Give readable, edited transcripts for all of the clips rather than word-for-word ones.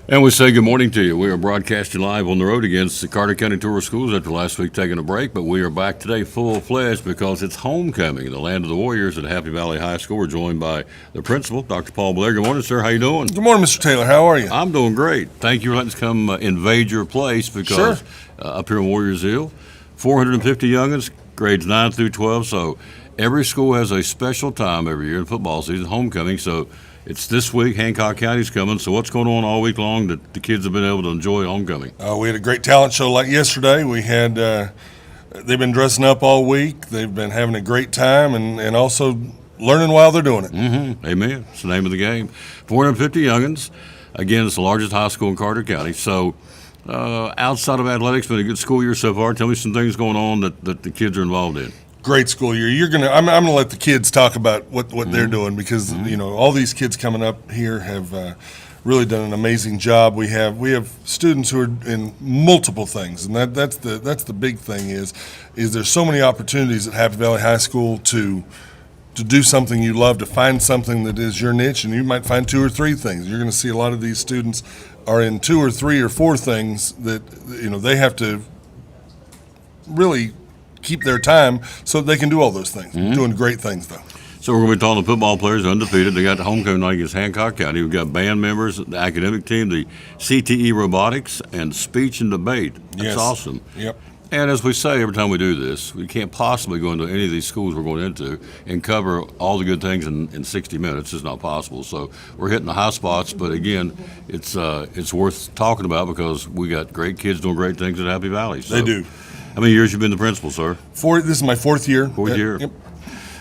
And we say good morning to you. We are broadcasting live on the road against the Carter County Tour Schools after last week taking a break, but we are back today full-fledged because it's homecoming, the land of the Warriors at Happy Valley High School. We're joined by the principal, Dr. Paul Blair. Good morning, sir. How you doing? Good morning, Mr. Taylor. How are you? I'm doing great. Thank you for letting us come invade your place because Sure. up here in Warriors Hill, 450 youngins, grades 9 through 12. So every school has a special time every year in football season, homecoming. So it's this week. Hancock County's coming. So what's going on all week long that the kids have been able to enjoy homecoming? We had a great talent show like yesterday. We had they've been dressing up all week. They've been having a great time and also learning while they're doing it. Mm-hmm. Amen. It's the name of the game. 450 youngins. Again, it's the largest high school in Carter County. So outside of athletics, been a good school year so far. Tell me some things going on that the kids are involved in. Great school year. I'm gonna let the kids talk about what they're doing because all these kids coming up here have really done an amazing job. We have students who are in multiple things, and that's the big thing is there's so many opportunities at Happy Valley High School to do something you love, to find something that is your niche, and you might find two or three things. You're going to see a lot of these students are in two or three or four things that they have to really keep their time so that they can do all those things. Doing great things, though. So we're going to be talking to football players undefeated. They got the homecoming night against Hancock County. We've got band members, the academic team, the CTE robotics, and speech and debate. That's Yes. awesome. Yep. And as we say every time we do this, we can't possibly go into any of these schools we're going into and cover all the good things in 60 minutes. It's not possible. So we're hitting the high spots, but again, it's worth talking about because we got great kids doing great things at Happy Valley. So, They do. how many years you been the principal, sir? This is my fourth year. Fourth year. Yep.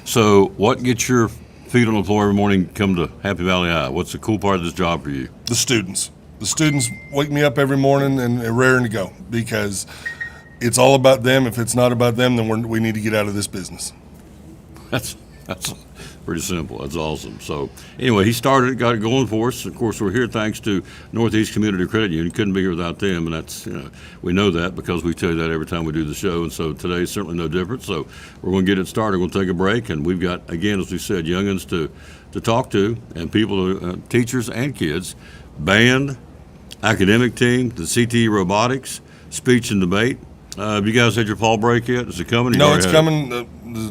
So what gets your feet on the floor every morning come to Happy Valley High? What's the cool part of this job for you? The students. The students wake me up every morning and are raring to go because it's all about them. If it's not about them, then we need to get out of this business. That's pretty simple. That's awesome. So anyway, he started it, got it going for us. Of course, we're here thanks to Northeast Community Credit Union. Couldn't be here without them, and that's we know that because we tell you that every time we do the show. And so today is certainly no different. So we're going to get it started. We'll take a break, and we've got, again, as we said, youngins to talk to and people, teachers and kids, band, academic team, the CTE robotics, speech and debate. Have you guys had your fall break yet? Is it coming? No, it's coming the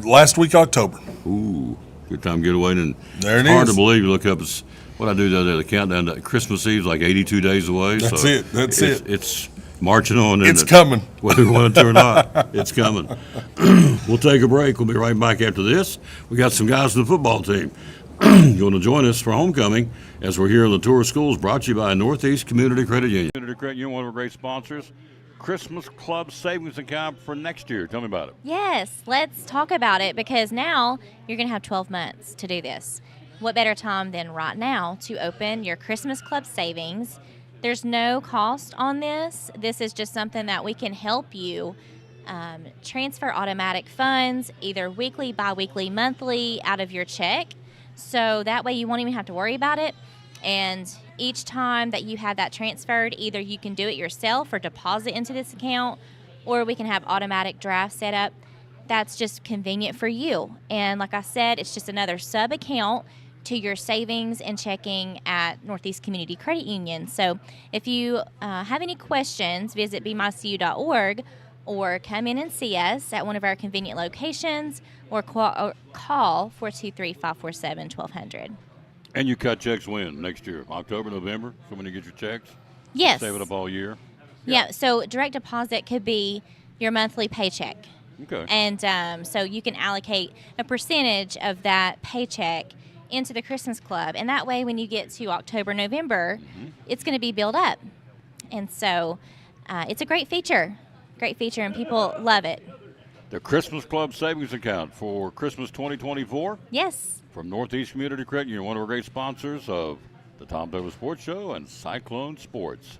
last week of October. Ooh, good time getaway. And There it it's hard is. to believe. You look up, it's what I do the other day, the countdown to Christmas Eve's like 82 days away. That's so it. That's it. It's marching on. Isn't It's it? coming. Whether we want it to or not, it's coming. We'll take a break. We'll be right back after this. We got some guys in the football team going to join us for homecoming as we're here on the Tour of Schools brought to you by Northeast Community Credit Union. Community Credit Union, one of our great sponsors. Christmas Club Savings Account for next year. Tell me about it. Yes, let's talk about it because now you're going to have 12 months to do this. What better time than right now to open your Christmas Club savings? There's no cost on this. This is just something that we can help you transfer automatic funds either weekly, bi-weekly, monthly out of your check. So that way you won't even have to worry about it. And each time that you have that transferred, either you can do it yourself or deposit into this account, or we can have automatic draft set up. That's just convenient for you. And like I said, it's just another sub-account to your savings and checking at Northeast Community Credit Union. So if you have any questions, visit bemycu.org or come in and see us at one of our convenient locations or call 423-547-1200. And you cut checks when? Next year? October, November? So when you get your checks? Yes. Save it up all year? Yeah, so direct deposit could be your monthly paycheck. Okay. And so you can allocate a percentage of that paycheck into the Christmas Club. And that way, when you get to October, November, it's going to be built up. And so it's a great feature, and people love it. The Christmas Club Savings Account for Christmas 2024 Yes. from Northeast Community Credit Union, one of our great sponsors of the Tom Douglas Sports Show and Cyclone Sports.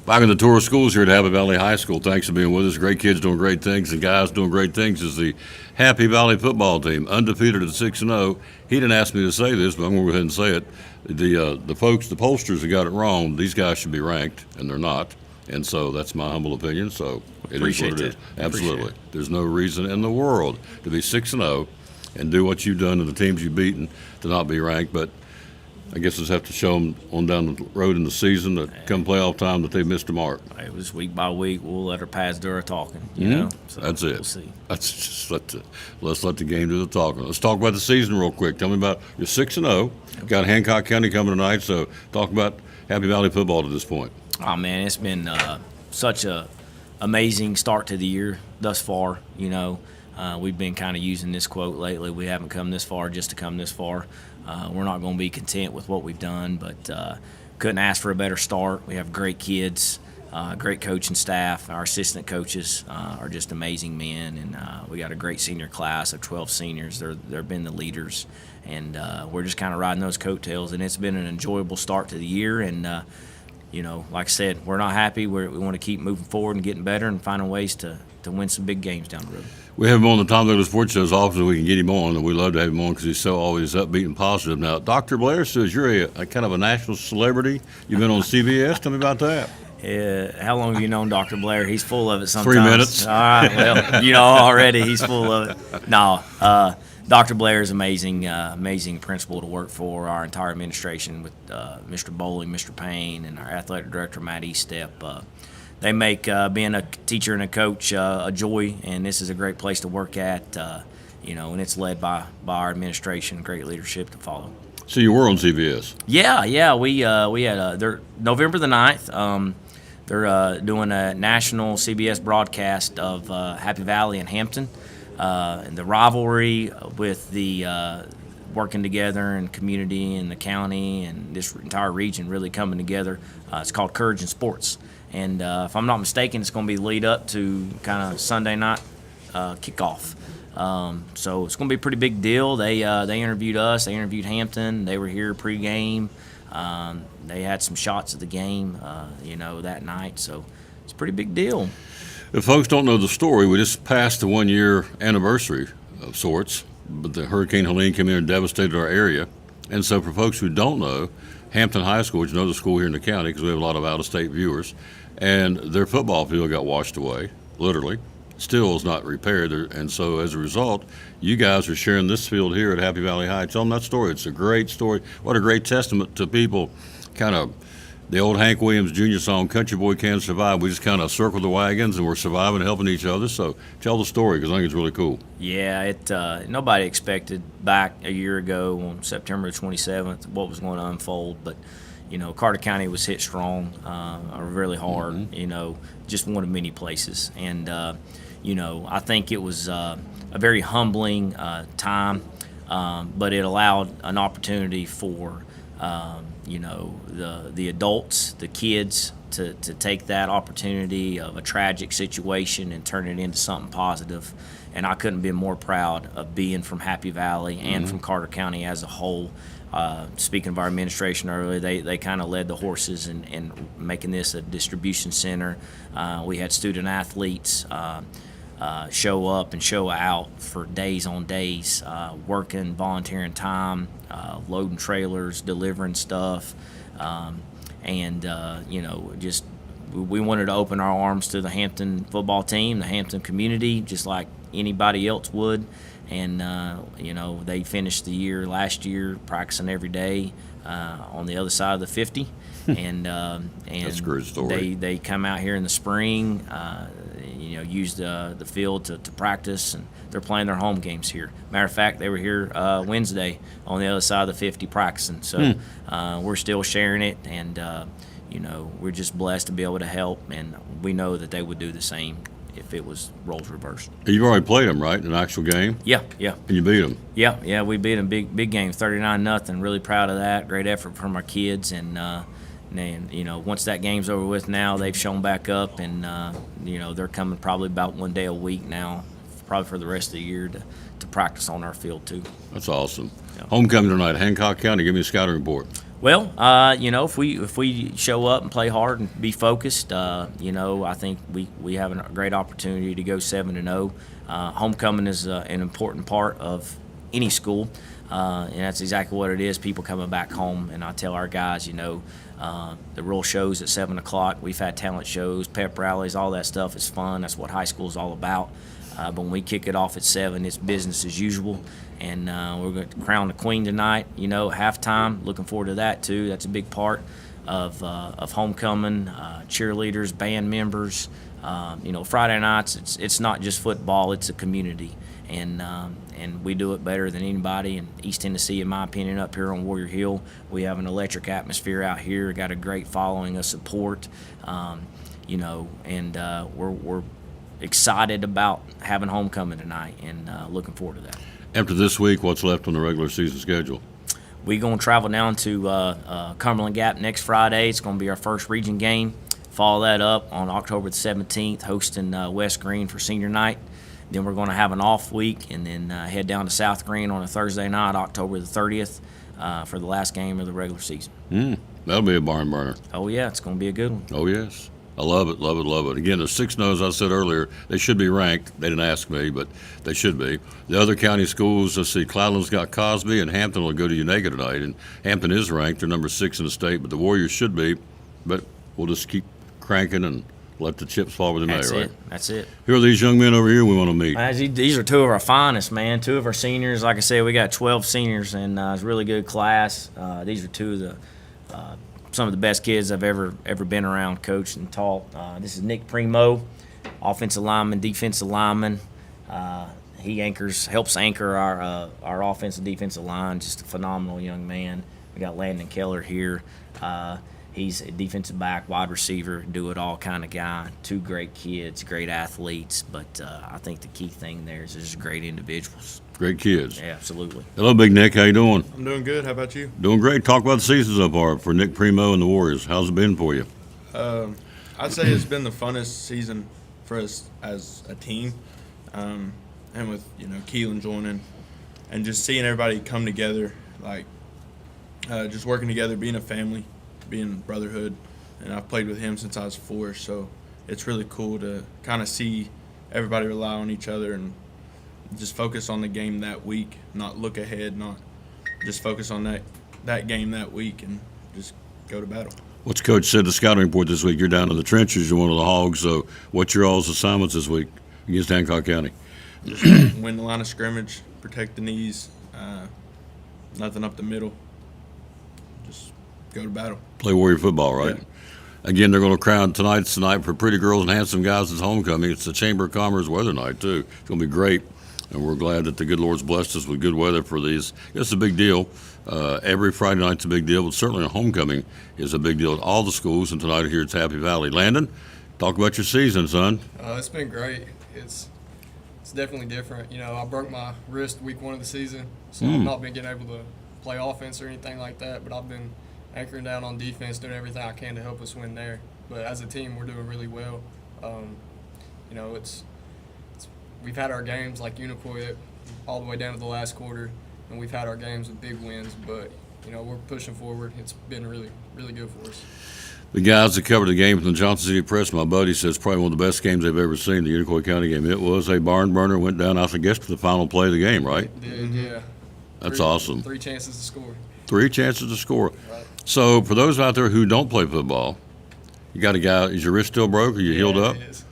Back in the tour of schools here at Happy Valley High School, thanks for being with us. Great kids doing great things and guys doing great things is the Happy Valley football team, undefeated at 6-0. He didn't ask me to say this, but I'm going to go ahead and say it. The folks, the pollsters that got it wrong, these guys should be ranked, and they're not. And so that's my humble opinion. So it is what it is. Absolutely. There's no reason in the world to be 6-0 and do what you've done to the teams you've beaten to not be ranked. But I guess we'll have to show them on down the road in the season that come playoff time that they've missed a mark. It was week by week. We'll let our pads do our talking, you know. So That's it. We'll see. Let's just let the game do the talking. Let's talk about the season real quick. Tell me about you're 6-0. Got Hancock County coming tonight, so talk about Happy Valley football to this point. Oh man, it's been such a amazing start to the year thus far. You know, we've been kind of using this quote lately. We haven't come this far just to come this far. We're not going to be content with what we've done, but couldn't ask for a better start. We have great kids, great coaching staff. Our assistant coaches are just amazing men, and we got a great senior class of 12 seniors. They've been the leaders, and we're just kind of riding those coattails, and it's been an enjoyable start to the year. And you know, like I said, we're not happy. We want to keep moving forward and getting better and finding ways to win some big games down the road. We have him on the Tom Douglas Sports Show as often as we can get him on, and we love to have him on because he's so always upbeat and positive. Now, Dr. Blair says you're a kind of a national celebrity. You've been on CBS. Tell me about that. How long have you known Dr. Blair? He's full of it sometimes. 3 minutes. All right, well, you know already he's full of it. No, Dr. Blair is amazing, amazing principal to work for. Our entire administration with Mr. Bowling, Mr. Payne, and our athletic director, Matt Eastep. They make being a teacher and a coach a joy, and this is a great place to work at, you know, and it's led by our administration, great leadership to follow. So you were on CBS. Yeah, we had they're November the 9th. They're doing a national CBS broadcast of Happy Valley and Hampton, and the rivalry with the working together and community and the county and this entire region really coming together. It's called Courage in Sports. And if I'm not mistaken, it's going to be the lead up to kind of Sunday night kickoff. So it's going to be a pretty big deal. They interviewed us. They interviewed Hampton. They were here pregame. They had some shots of the game, you know, that night. So it's a pretty big deal. If folks don't know the story, we just passed the 1-year anniversary of sorts, but the Hurricane Helene came in and devastated our area. And so for folks who don't know, Hampton High School, which is another school here in the county because we have a lot of out-of-state viewers, and their football field got washed away, literally. Still is not repaired, and so as a result, you guys are sharing this field here at Happy Valley High. Tell them that story. It's a great story. What a great testament to people, kind of the old Hank Williams Jr. song, Country Boy Can Survive. We just kind of circle the wagons, and we're surviving and helping each other. So tell the story because I think it's really cool. Yeah, nobody expected back a year ago on September 27th what was going to unfold, but you know, Carter County was hit strong, really hard, you know, just one of many places. And, you know, I think it was a very humbling time, but it allowed an opportunity for, you know, the adults, the kids, to take that opportunity of a tragic situation and turn it into something positive. And I couldn't be more proud of being from Happy Valley and from Carter County as a whole. Speaking of our administration earlier, they kind of led the horses in making this a distribution center. We had student athletes show up and show out for days on days, working, volunteering time, loading trailers, delivering stuff, and you know, just we wanted to open our arms to the Hampton football team, the Hampton community, just like anybody else would. And, you know, they finished the year last year practicing every day on the other side of the 50. and That's a great story. They come out here in the spring, you know, use the field to practice, and they're playing their home games here. Matter of fact, they were here Wednesday on the other side of the 50 practicing. So we're still sharing it, and, you know, we're just blessed to be able to help, and we know that they would do the same if it was roles reversed. You've already played them, right, in an actual game? Yeah. And you beat them? Yeah, we beat them big game, 39-0. Really proud of that. Great effort from our kids, and you know, once that game's over with now, they've shown back up, and you know, they're coming probably about one day a week now, probably for the rest of the year to practice on our field too. That's awesome. Yeah. Homecoming tonight, Hancock County. Give me a scouting report. Well, if we show up and play hard and be focused, I think we have a great opportunity to go 7-0. Homecoming is an important part of any school, and that's exactly what it is. People coming back home, and I tell our guys, the real shows at 7 o'clock. We've had talent shows, pep rallies, all that stuff is fun. That's what high school is all about. But when we kick it off at 7, it's business as usual. And we're going to crown the queen tonight, at halftime. Looking forward to that, too. That's a big part of homecoming, cheerleaders, band members. Friday nights, it's not just football, it's a community. And we do it better than anybody in East Tennessee, in my opinion, up here on Warrior Hill. We have an electric atmosphere out here, got a great following of support, and we're excited about having homecoming tonight and looking forward to that. After this week, what's left on the regular season schedule? We're going to travel down to Cumberland Gap next Friday. It's going to be our first region game. Follow that up on October the 17th, hosting West Green for senior night. Then we're going to have an off week and then head down to South Green on a Thursday night, October the 30th, for the last game of the regular season. That'll be a barn burner. Oh, yeah, it's going to be a good one. Oh, yes. I love it, love it, love it. Again, the 6-0s, I said earlier, they should be ranked. They didn't ask me, but they should be. The other county schools, let's see, Cloudland's got Cosby, and Hampton will go to Unega tonight. And Hampton is ranked. They're number 6 in the state, but the Warriors should be. But we'll just keep cranking and let the chips fall where they may, right? That's it. Who are these young men over here we want to meet? These are two of our finest, man. Two of our seniors. Like I said, we got 12 seniors, and it's a really good class. These are two of the some of the best kids I've ever been around, coached and taught. This is Nick Primo, offensive lineman, defensive lineman. He helps anchor our offensive defensive line. Just a phenomenal young man. We got Landon Keller here. He's a defensive back, wide receiver, do-it-all kind of guy. Two great kids, great athletes, but I think the key thing there is just great individuals. Great kids. Yeah, absolutely. Hello, Big Nick. How you doing? I'm doing good. How about you? Doing great. Talk about the season so far for Nick Primo and the Warriors. How's it been for you? I'd say it's been the funnest season for us as a team, and with Keelan joining, and just seeing everybody come together, like just working together, being a family, being brotherhood. And I've played with him since I was 4, so it's really cool to kind of see everybody rely on each other and just focus on the game that week, not look ahead, not just focus on that game that week and just go to battle. What's Coach said the scouting report this week? You're down in the trenches. You're one of the hogs. So what's your all's assignments this week against Hancock County? Just win the line of scrimmage, protect the knees, nothing up the middle. Just go to battle. Play Warrior football, right? Yeah. Again, they're going to crown tonight's the night for pretty girls and handsome guys. It's homecoming. It's the Chamber of Commerce weather night, too. It's going to be great. And we're glad that the good Lord's blessed us with good weather for these. It's a big deal. Every Friday night's a big deal, but certainly a homecoming is a big deal at all the schools. And tonight here it's Happy Valley. Landon, talk about your season, son. It's been great. It's definitely different. I broke my wrist week 1 of the season, so I've not been getting able to play offense or anything like that, but I've been anchoring down on defense, doing everything I can to help us win there. But as a team, we're doing really well. We've had our games like Unicoi all the way down to the last quarter, and we've had our games with big wins, but we're pushing forward. It's been really, really good for us. The guys that covered the game from the Johnson City Press, my buddy says probably one of the best games they've ever seen, the Unicoi County game. It was a barn burner, went down, I guess, to the final play of the game, right? It did, yeah. That's awesome. 3 chances to score. 3 chances to score. Right. So for those out there who don't play football, you got a guy, is your wrist still broke or you healed up? It is.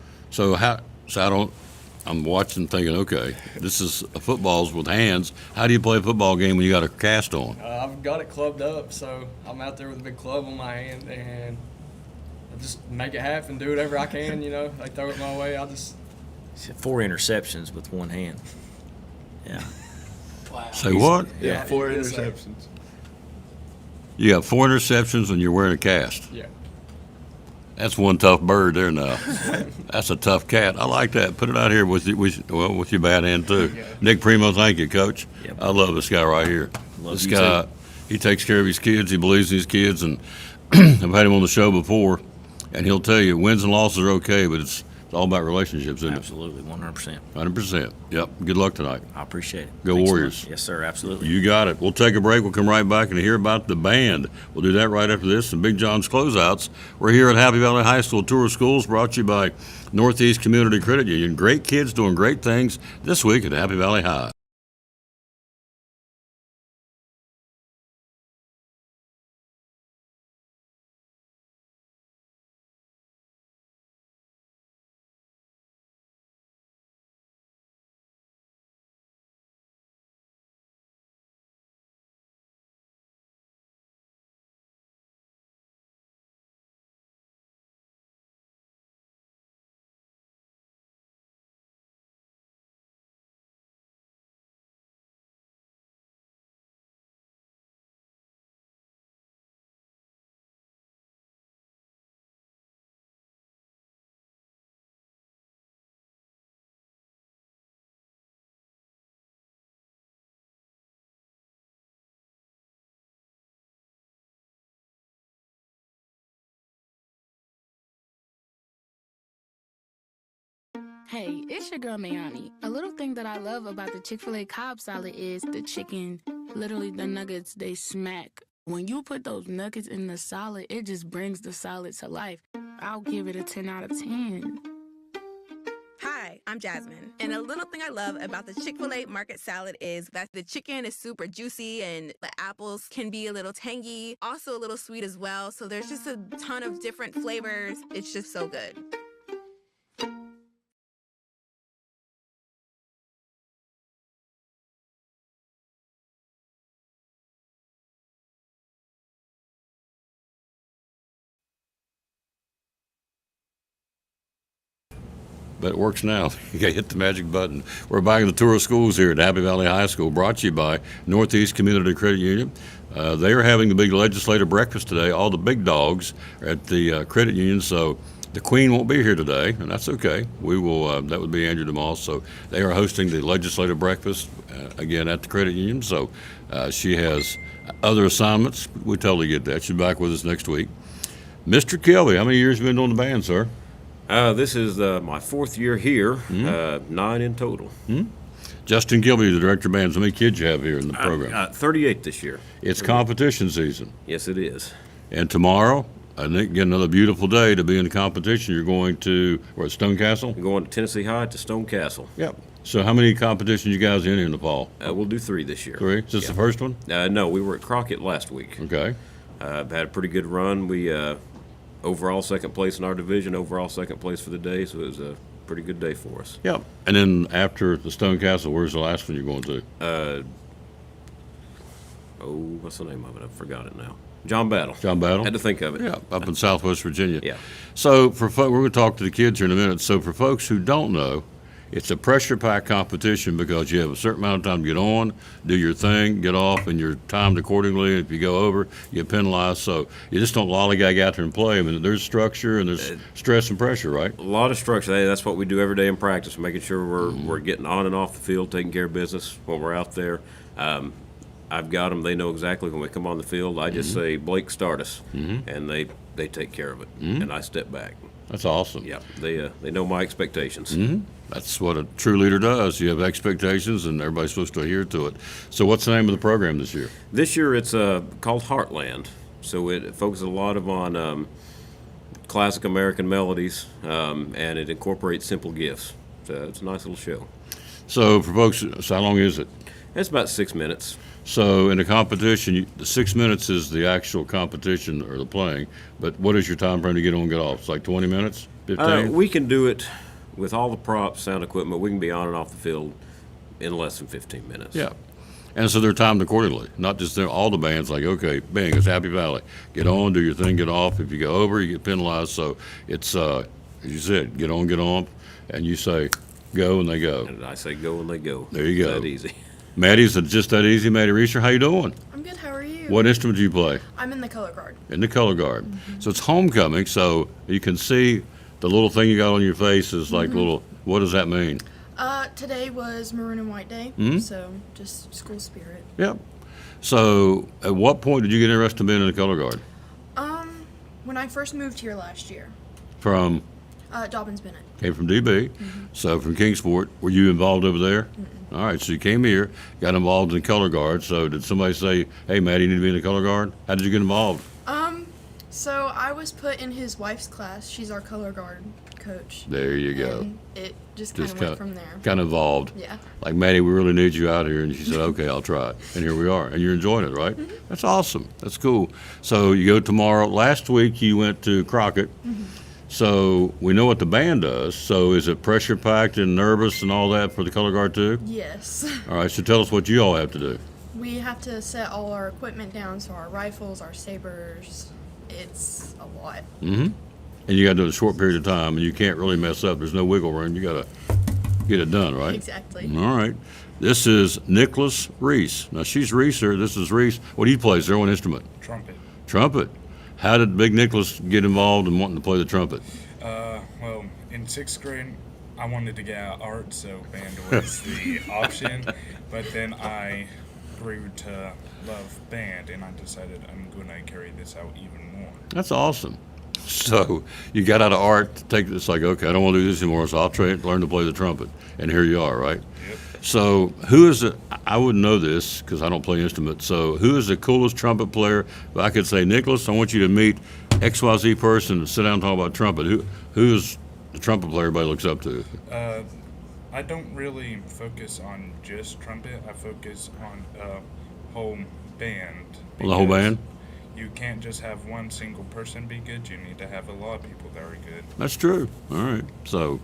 I'm watching thinking, okay, this is footballs with hands. How do you play a football game when you got a cast on? I've got it clubbed up, so I'm out there with a big club on my hand, and I just make it happen, do whatever I can, They throw it my way, I'll just... 4 interceptions with one hand. Yeah. Wow. Say what? Yeah, 4 yes, sir. interceptions. You got 4 interceptions and you're wearing a cast. Yeah. That's one tough bird there now. That's a tough cat. I like that. Put it out here with your bad hand too. Yeah. Nick Primo, thank you, Coach. Yep. I love this guy right here. Love This you guy, too. he takes care of his kids. He believes in his kids, and I've had him on the show before, and he'll tell you wins and losses are okay, but it's It's all about relationships, isn't Absolutely, 100%. it? 100%. Yep. Good luck tonight. I appreciate it. Go Thanks so Warriors. much. Yes, sir. Absolutely. You got it. We'll take a break. We'll come right back and hear about the band. We'll do that right after this and Big John's closeouts. We're here at Happy Valley High School Tour of Schools, brought to you by Northeast Community Credit Union. Great kids doing great things this week at Happy Valley High. Hey, it's your girl Mayani. A little thing that I love about the Chick-fil-A Cobb salad is the chicken. Literally, the nuggets, they smack. When you put those nuggets in the salad, it just brings the salad to life. I'll give it a 10 out of 10. Hi, I'm Jasmine. And a little thing I love about the Chick-fil-A market salad is that the chicken is super juicy and the apples can be a little tangy, also a little sweet as well. So there's just a ton of different flavors. It's just so good. But it works now. You got to hit the magic button. We're back in the tour of schools here at Happy Valley High School, brought to you by Northeast Community Credit Union. They are having the big legislative breakfast today. All the big dogs are at the credit union, so the Queen won't be here today, and that's okay. We will. That would be Andrew DeMoss. So they are hosting the legislative breakfast again at the credit union. So she has other assignments. We totally get that. She'll be back with us next week. Mr. Kelby, how many years have you been doing the band, sir? This is my fourth year here, 9 in total. Justin Gilby, the director of bands. How many kids you have here in the program? 38 this year. It's competition season. Yes, it is. And tomorrow, I think, again, another beautiful day to be in the competition. You're going to, Stone Castle? We're going to Tennessee High to Stone Castle. Yep. So how many competitions you guys in the fall? We'll do 3 this year. 3? Is this the first one? No, we were at Crockett last week. Okay. Had a pretty good run. We overall second place in our division, overall second place for the day, so it was a pretty good day for us. Yep. And then after the Stone Castle, where's the last one you're going to? What's the name of it? I forgot it now. John Battle. John Battle? Had to think of it. Yeah, up in Southwest Virginia. Yeah. So we're going to talk to the kids here in a minute. So for folks who don't know, it's a pressure-packed competition because you have a certain amount of time to get on, do your thing, get off, and you're timed accordingly. If you go over, you get penalized. So you just don't lollygag out there and play. I mean, there's structure and there's stress and pressure, right? A lot of structure. Hey, that's what we do every day in practice, making sure we're getting on and off the field, taking care of business when we're out there. I've got them. They know exactly when we come on the field. I just say, Blake, start us, and they take care of it, and I step back. That's awesome. Yeah, they know my expectations. That's what a true leader does. You have expectations, and everybody's supposed to adhere to it. So what's the name of the program this year? This year it's called Heartland. So it focuses a lot on classic American melodies, and it incorporates simple gifts. So it's a nice little show. So for folks, so how long is it? It's about 6 minutes. So in a competition, the 6 minutes is the actual competition or the playing, but what is your time frame to get on and get off? It's like 20 minutes, 15? We can do it with all the props, sound equipment. We can be on and off the field in less than 15 minutes. Yeah. And so they're timed accordingly, not just all the bands like, okay, bang, it's Happy Valley. Get on, do your thing, get off. If you go over, you get penalized. So it's, as you said, get on, and you say go, and they go. And I say go, and they go. There you go. That easy. Maddie's just that easy. Maddie Reeser, how you doing? I'm good. How are you? What instrument do you play? I'm in the color guard. In the color guard. So it's homecoming, so you can see the little thing you got on your face is like little, what does that mean? Today was Maroon and White Day, so just school spirit. Yep. So at what point did you get interested in being in the color guard? When I first moved here last year. From? Dobbins Bennett. Came from DB. So from Kingsport, were you involved over there? All right, so you came here, got involved in color guard. So did somebody say, hey, Matt, you need to be in the color guard? How did you get involved? So I was put in his wife's class. She's our color guard coach. There you go. And it just kind of went from there. Kind of evolved. Yeah. Like, Maddie, we really need you out here. And she said, okay, I'll try it. And here we are. And you're enjoying it, right? That's awesome. That's cool. So you go tomorrow. Last week you went to Crockett. So we know what the band does. So is it pressure packed and nervous and all that for the color guard too? Yes. All right, so tell us what you all have to do. We have to set all our equipment down, so our rifles, our sabers. It's a lot. And you got to do it in a short period of time, and you can't really mess up. There's no wiggle room. You got to get it done, right? Exactly. All right. This is Nicholas Reese. Now, she's Reeser. This is Reese. What do you play? Is there one instrument? Trumpet. Trumpet. How did Big Nicholas get involved in wanting to play the trumpet? Well, in 6th grade, I wanted to get out of art, so band was the option. But then I grew to love band, and I decided I'm going to carry this out even more. That's awesome. So you got out of art to take this, like, okay, I don't want to do this anymore, so I'll learn to play the trumpet. And here you are, right? Yep. So who is it? I wouldn't know this because I don't play instruments. So who is the coolest trumpet player? If I could say, Nicholas, I want you to meet XYZ person and sit down and talk about trumpet. Who's the trumpet player everybody looks up to? I don't really focus on just trumpet. I focus on whole band. Well, the whole band? You can't just have one single person be good. You need to have a lot of people that are good. That's true. All right. So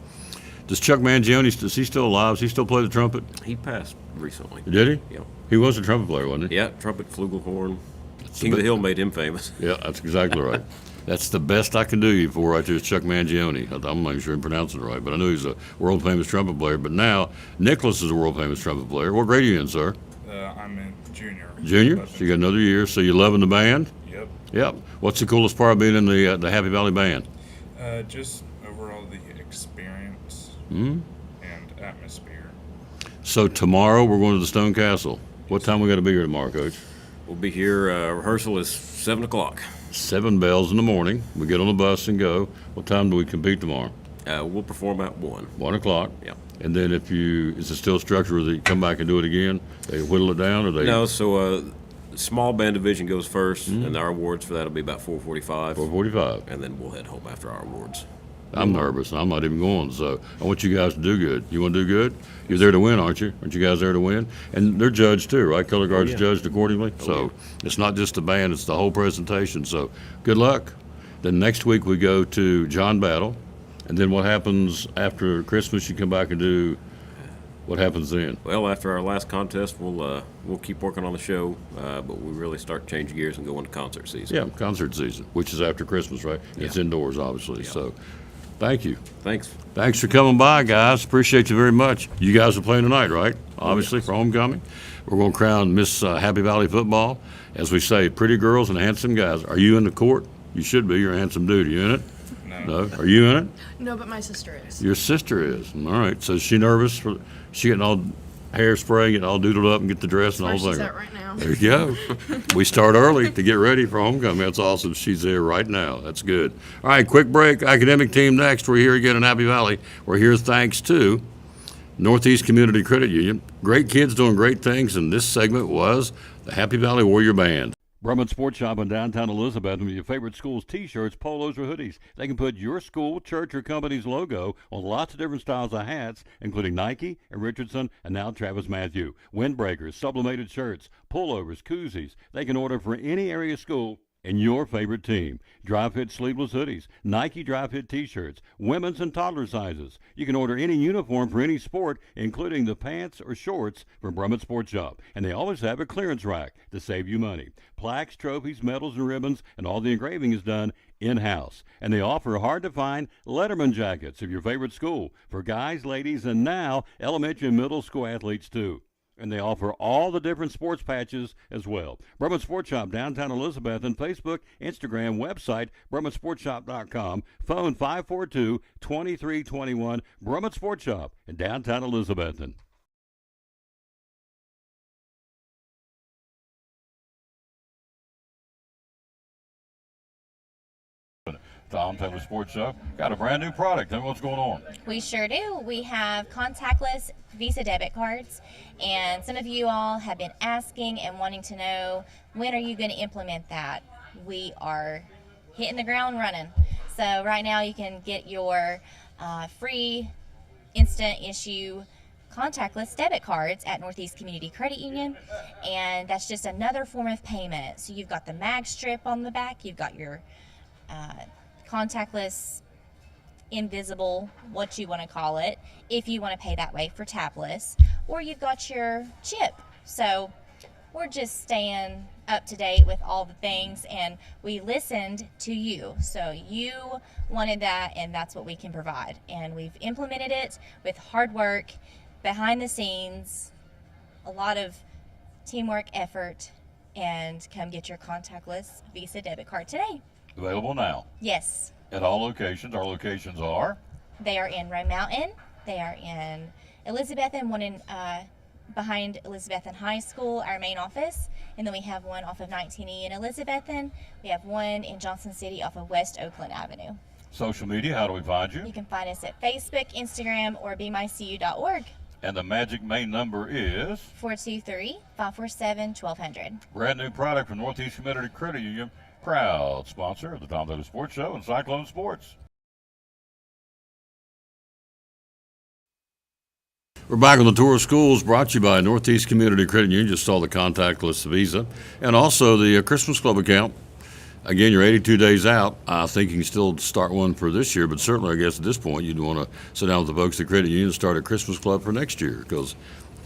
does Chuck Mangione, is he still alive? Does he still play the trumpet? He passed recently. Did he? Yeah. He was a trumpet player, wasn't he? Yeah, trumpet, flugelhorn. King of the Hill made him famous. Yeah, that's exactly right. That's the best I can do you for right there is Chuck Mangione. I'm not even sure I'm pronouncing it right, but I know he's a world-famous trumpet player. But now Nicholas is a world-famous trumpet player. What grade are you in, sir? I'm in junior. Junior? So you got another year. So you loving the band? Yep. Yep. What's the coolest part of being in the Happy Valley Band? Just overall the experience Hmm? and atmosphere. So tomorrow we're going to the Stone Castle. What time we got to be here tomorrow, Coach? We'll be here. Rehearsal is 7 o'clock. 7 bells in the morning. We get on the bus and go. What time do we compete tomorrow? We'll perform at 1. 1 o'clock. Yeah. And then is it still structured that you come back and do it again? They whittle it down or they? No, so small band division goes first, and our awards for that will be about 4:45. 4:45. And then we'll head home after our awards. I'm nervous. I'm not even going. So I want you guys to do good. You want to do good? You're there to win, aren't you? Aren't you guys there to win? And they're judged too, right? Color guard's judged accordingly. So it's not just the band; it's the whole presentation. So good luck. Then next week we go to John Battle, and then what happens after Christmas? You come back and do. What happens then? Well, after our last contest, we'll keep working on the show, but we really start changing gears and go into concert season. Yeah, concert season, which is after Christmas, right? It's indoors, obviously. Yeah. So thank you. Thanks. Thanks for coming by, guys. Appreciate you very much. You guys are playing tonight, right? Obviously, for homecoming. We're going to crown Miss Happy Valley football. As we say, pretty girls and handsome guys. Are you in the court? You should be. You're a handsome dude. Are you in it? No. Are you in it? No, but my sister is. Your sister is. All right. So is she nervous? She getting all hairspray, getting all doodled up and get the dress and all Where that? she's at right now. There you go. We start early to get ready for homecoming. That's awesome. She's there right now. That's good. All right, quick break. Academic team next. We're here again in Happy Valley. We're here thanks to Northeast Community Credit Union. Great kids doing great things, and this segment was the Happy Valley Warrior Band. Brumman Sports Shop in downtown Elizabethton with your favorite school's T-shirts, polos, or hoodies. They can put your school, church, or company's logo on lots of different styles of hats, including Nike and Richardson and now Travis Matthew. Windbreakers, sublimated shirts, pullovers, koozies. They can order for any area school and your favorite team. Dry fit sleeveless hoodies, Nike dry fit T-shirts, women's and toddler sizes. You can order any uniform for any sport, including the pants or shorts from Brumman Sports Shop. And they always have a clearance rack to save you money. Plaques, trophies, medals, and ribbons, and all the engraving is done in-house. And they offer hard-to-find Letterman jackets of your favorite school for guys, ladies, and now elementary and middle school athletes too. And they offer all the different sports patches as well. Brumman Sports Shop, downtown Elizabethton, Facebook, Instagram, website, BrummanSportsShop.com, phone 542-2321, Brumman Sports Shop in downtown Elizabethton. Tom Taylor Sports Show. Got a brand new product. Tell me what's going on. We sure do. We have contactless Visa debit cards, and some of you all have been asking and wanting to know, when are you going to implement that? We are hitting the ground running. So right now you can get your free instant issue contactless debit cards at Northeast Community Credit Union, and that's just another form of payment. So you've got the mag strip on the back, you've got your contactless, invisible, what you want to call it, if you want to pay that way for tabless, or you've got your chip. So we're just staying up to date with all the things, and we listened to you. So you wanted that, and that's what we can provide. And we've implemented it with hard work, behind the scenes, a lot of teamwork, effort, and come get your contactless Visa debit card today. Available now Yes. at all locations. Our locations are They are in Rome Mountain. They are in Elizabethton, one in behind Elizabethton High School, our main office. And then we have one off of 19E in Elizabethton. We have one in Johnson City off of West Oakland Avenue. social media. How do we find You you? can find us at Facebook, Instagram, or bemycu.org. And the magic main number is 423-547-1200. brand new product from Northeast Community Credit Union, proud sponsor of the Tom Taylor Sports Show and Cyclone Sports. We're back on the tour of schools, brought to you by Northeast Community Credit Union. Just saw the contactless Visa, and also the Christmas Club account. Again, you're 82 days out. I think you can still start one for this year, but certainly, I guess at this point, you'd want to sit down with the folks at the Credit Union and start a Christmas Club for next year, because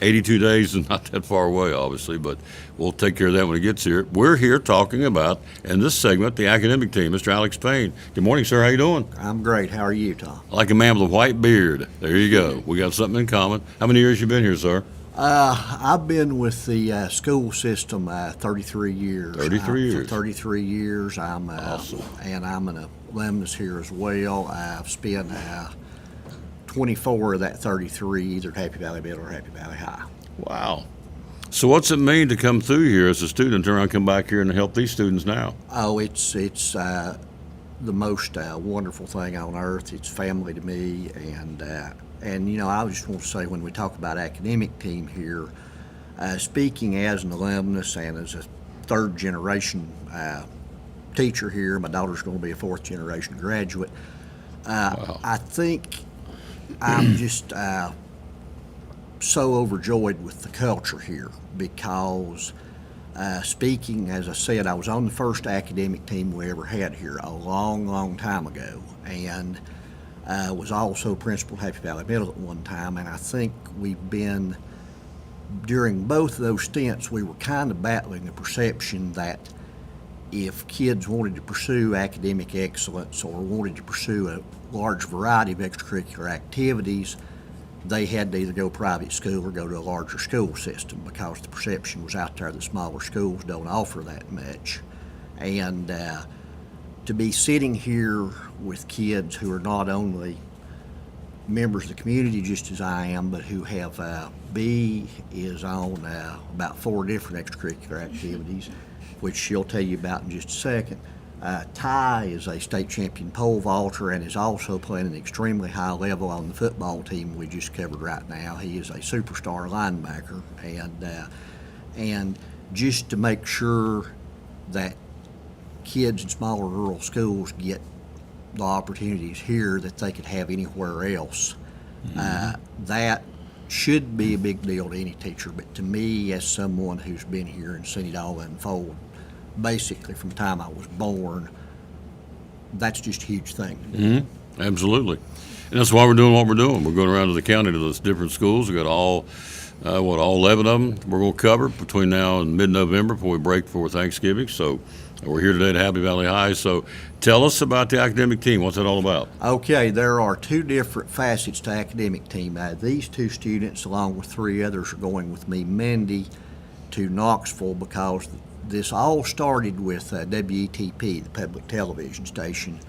82 days is not that far away, obviously, but we'll take care of that when it gets here. We're here talking about, in this segment, the academic team. Mr. Alex Payne. Good morning, sir. How you doing? I'm great. How are you, Tom? Like a man with a white beard. There you go. We got something in common. How many years you been here, sir? I've been with the school system 33 years. 33 years. For 33 years. I'm Awesome. And I'm an alumnus here as well. I've spent 24 of that 33 either at Happy Valley Middle or Happy Valley High. Wow. So what's it mean to come through here as a student, turn around and come back here and help these students now? Oh, it's the most wonderful thing on earth. It's family to me, and you know, I just want to say, when we talk about academic team here, speaking as an alumnus and as a third generation teacher here, my daughter's going to be a fourth generation graduate. Wow. I think I'm just so overjoyed with the culture here, because speaking, as I said, I was on the first academic team we ever had here a long, long time ago, and was also principal at Happy Valley Middle at one time, and I think we've been, during both of those stints, we were kind of battling the perception that if kids wanted to pursue academic excellence or wanted to pursue a large variety of extracurricular activities, they had to either go private school or go to a larger school system, because the perception was out there that smaller schools don't offer that much. And to be sitting here with kids who are not only members of the community just as I am, but who have B is on about 4 different extracurricular activities, which she'll tell you about in just a second. Ty is a state champion pole vaulter and is also playing an extremely high level on the football team we just covered right now. He is a superstar linebacker, and just to make sure that kids in smaller rural schools get the opportunities here that they could have anywhere else, that should be a big deal to any teacher. But to me, as someone who's been here and seen it all unfold, basically from the time I was born, that's just a huge thing. Mm-hmm. Absolutely. And that's why we're doing what we're doing. We're going around to the county to those different schools. We've got all 11 of them we're going to cover between now and mid-November before we break for Thanksgiving. So we're here today at Happy Valley High. So tell us about the academic team. What's that all about? Okay, there are 2 different facets to academic team. These 2 students, along with 3 others, are going with me Monday to Knoxville, because this all started with WETP, the public television station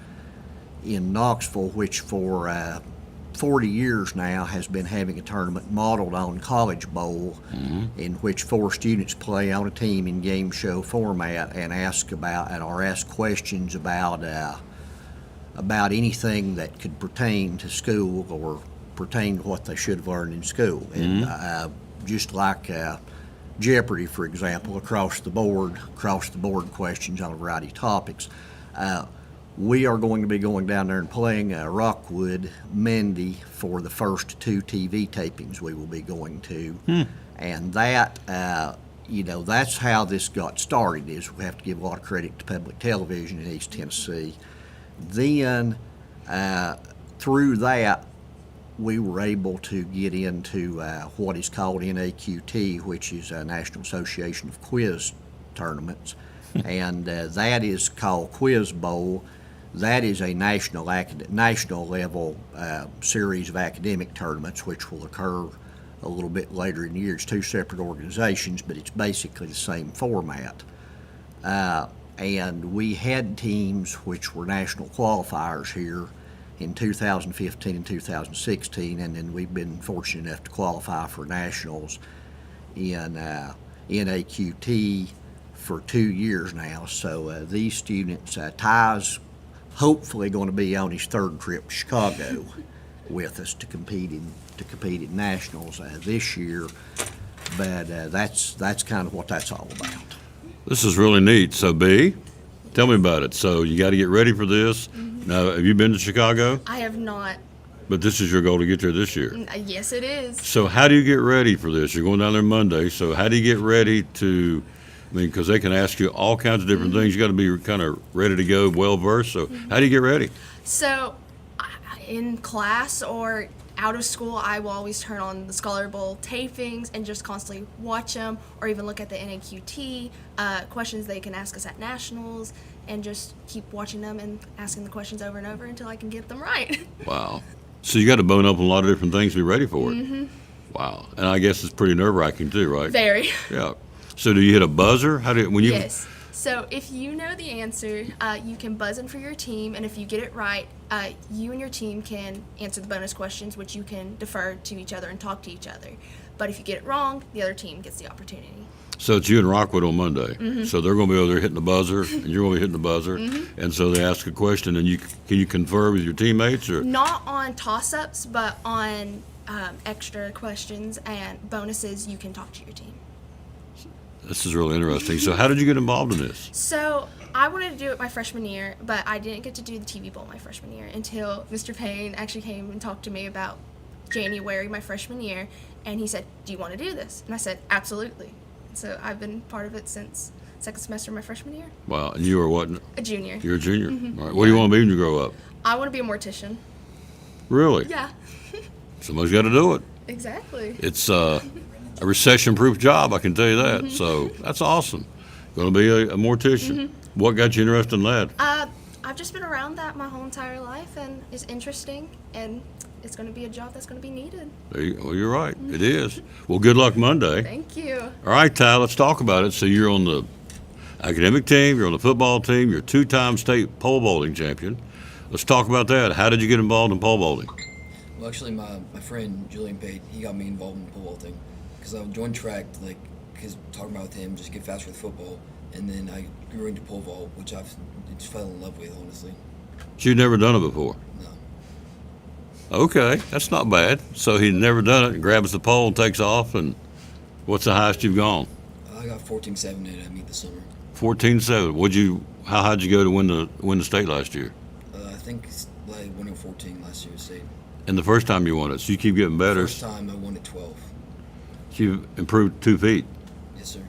in Knoxville, which for 40 years now has been having a tournament modeled on College Bowl, in which 4 students play on a team in game show format and ask questions about about anything that could pertain to school or pertain to what they should have learned in school. And just like Jeopardy, for example, across the board questions on a variety of topics. We are going to be going down there and playing Rockwood Monday for the first 2 TV tapings we will be going to. And that, that's how this got started, is we have to give a lot of credit to public television in East Tennessee. Then, through that, we were able to get into what is called NAQT, which is a National Association of Quiz Tournaments. And that is called Quiz Bowl. That is a national level series of academic tournaments, which will occur a little bit later in the year. It's 2 separate organizations, but it's basically the same format. And we had teams which were national qualifiers here in 2015 and 2016, and then we've been fortunate enough to qualify for nationals in NAQT for 2 years now. So these students, Ty's hopefully going to be on his 3rd trip to Chicago with us to compete in nationals this year. But that's kind of what that's all about. This is really neat. So, B, tell me about it. So you got to get ready for this. Now, have you been to Chicago? I have not. But this is your goal to get there this year. Yes, it is. So how do you get ready for this? You're going down there Monday. So how do you get ready to, because they can ask you all kinds of different things. You got to be kind of ready to go, well-versed. So how do you get ready? So, in class or out of school, I will always turn on the Scholar Bowl tapings and just constantly watch them, or even look at the NAQT questions they can ask us at nationals, and just keep watching them and asking the questions over and over until I can get them right. Wow. So you got to bone up on a lot of different things to be ready for it. Wow. And I guess it's pretty nerve-wracking too, right? Very. Yeah. So do you hit a buzzer? Yes. So if you know the answer, you can buzz in for your team, and if you get it right, you and your team can answer the bonus questions, which you can defer to each other and talk to each other. But if you get it wrong, the other team gets the opportunity. So it's you and Rockwood on Monday. So they're going to be over there hitting the buzzer, and you're going to be hitting the buzzer. And so they ask a question, and can you confer with your teammates? Or Not on toss-ups, but on extra questions and bonuses, you can talk to your team. This is really interesting. So how did you get involved in this? So I wanted to do it my freshman year, but I didn't get to do the TV Bowl my freshman year until Mr. Payne actually came and talked to me about January my freshman year, and he said, "Do you want to do this?" And I said, "Absolutely." So I've been part of it since second semester of my freshman year. Wow. And you were what? A junior. You're a junior. All right. What do you want to be when you grow up? I want to be a mortician. Really? Yeah. Somebody's got to do it. Exactly. It's a recession-proof job, I can tell you that. So that's awesome. Going to be a mortician. What got you interested in that? I've just been around that my whole entire life, and it's interesting, and it's going to be a job that's going to be needed. Well, you're right. It is. Well, good luck Monday. Thank you. All right, Ty, let's talk about it. So you're on the academic team, you're on the football team, you're a 2-time state pole vaulting champion. Let's talk about that. How did you get involved in pole vaulting? Well, actually, my friend Julian Pate, he got me involved in pole vaulting because I joined track, because talking about with him, just get faster with football, and then I grew into pole vault, which I've just fell in love with, honestly. So you'd never done it before? No. Okay, that's not bad. So he'd never done it, and grabs the pole and takes off, and what's the highest you've gone? I got 14.7 at meet this summer. 14.7. How hig'd you go to win the state last year? I think I won at 14 last year at state. And the first time you won it, so you keep getting better. First time I won at 12. So you've improved 2 feet. Yes, sir.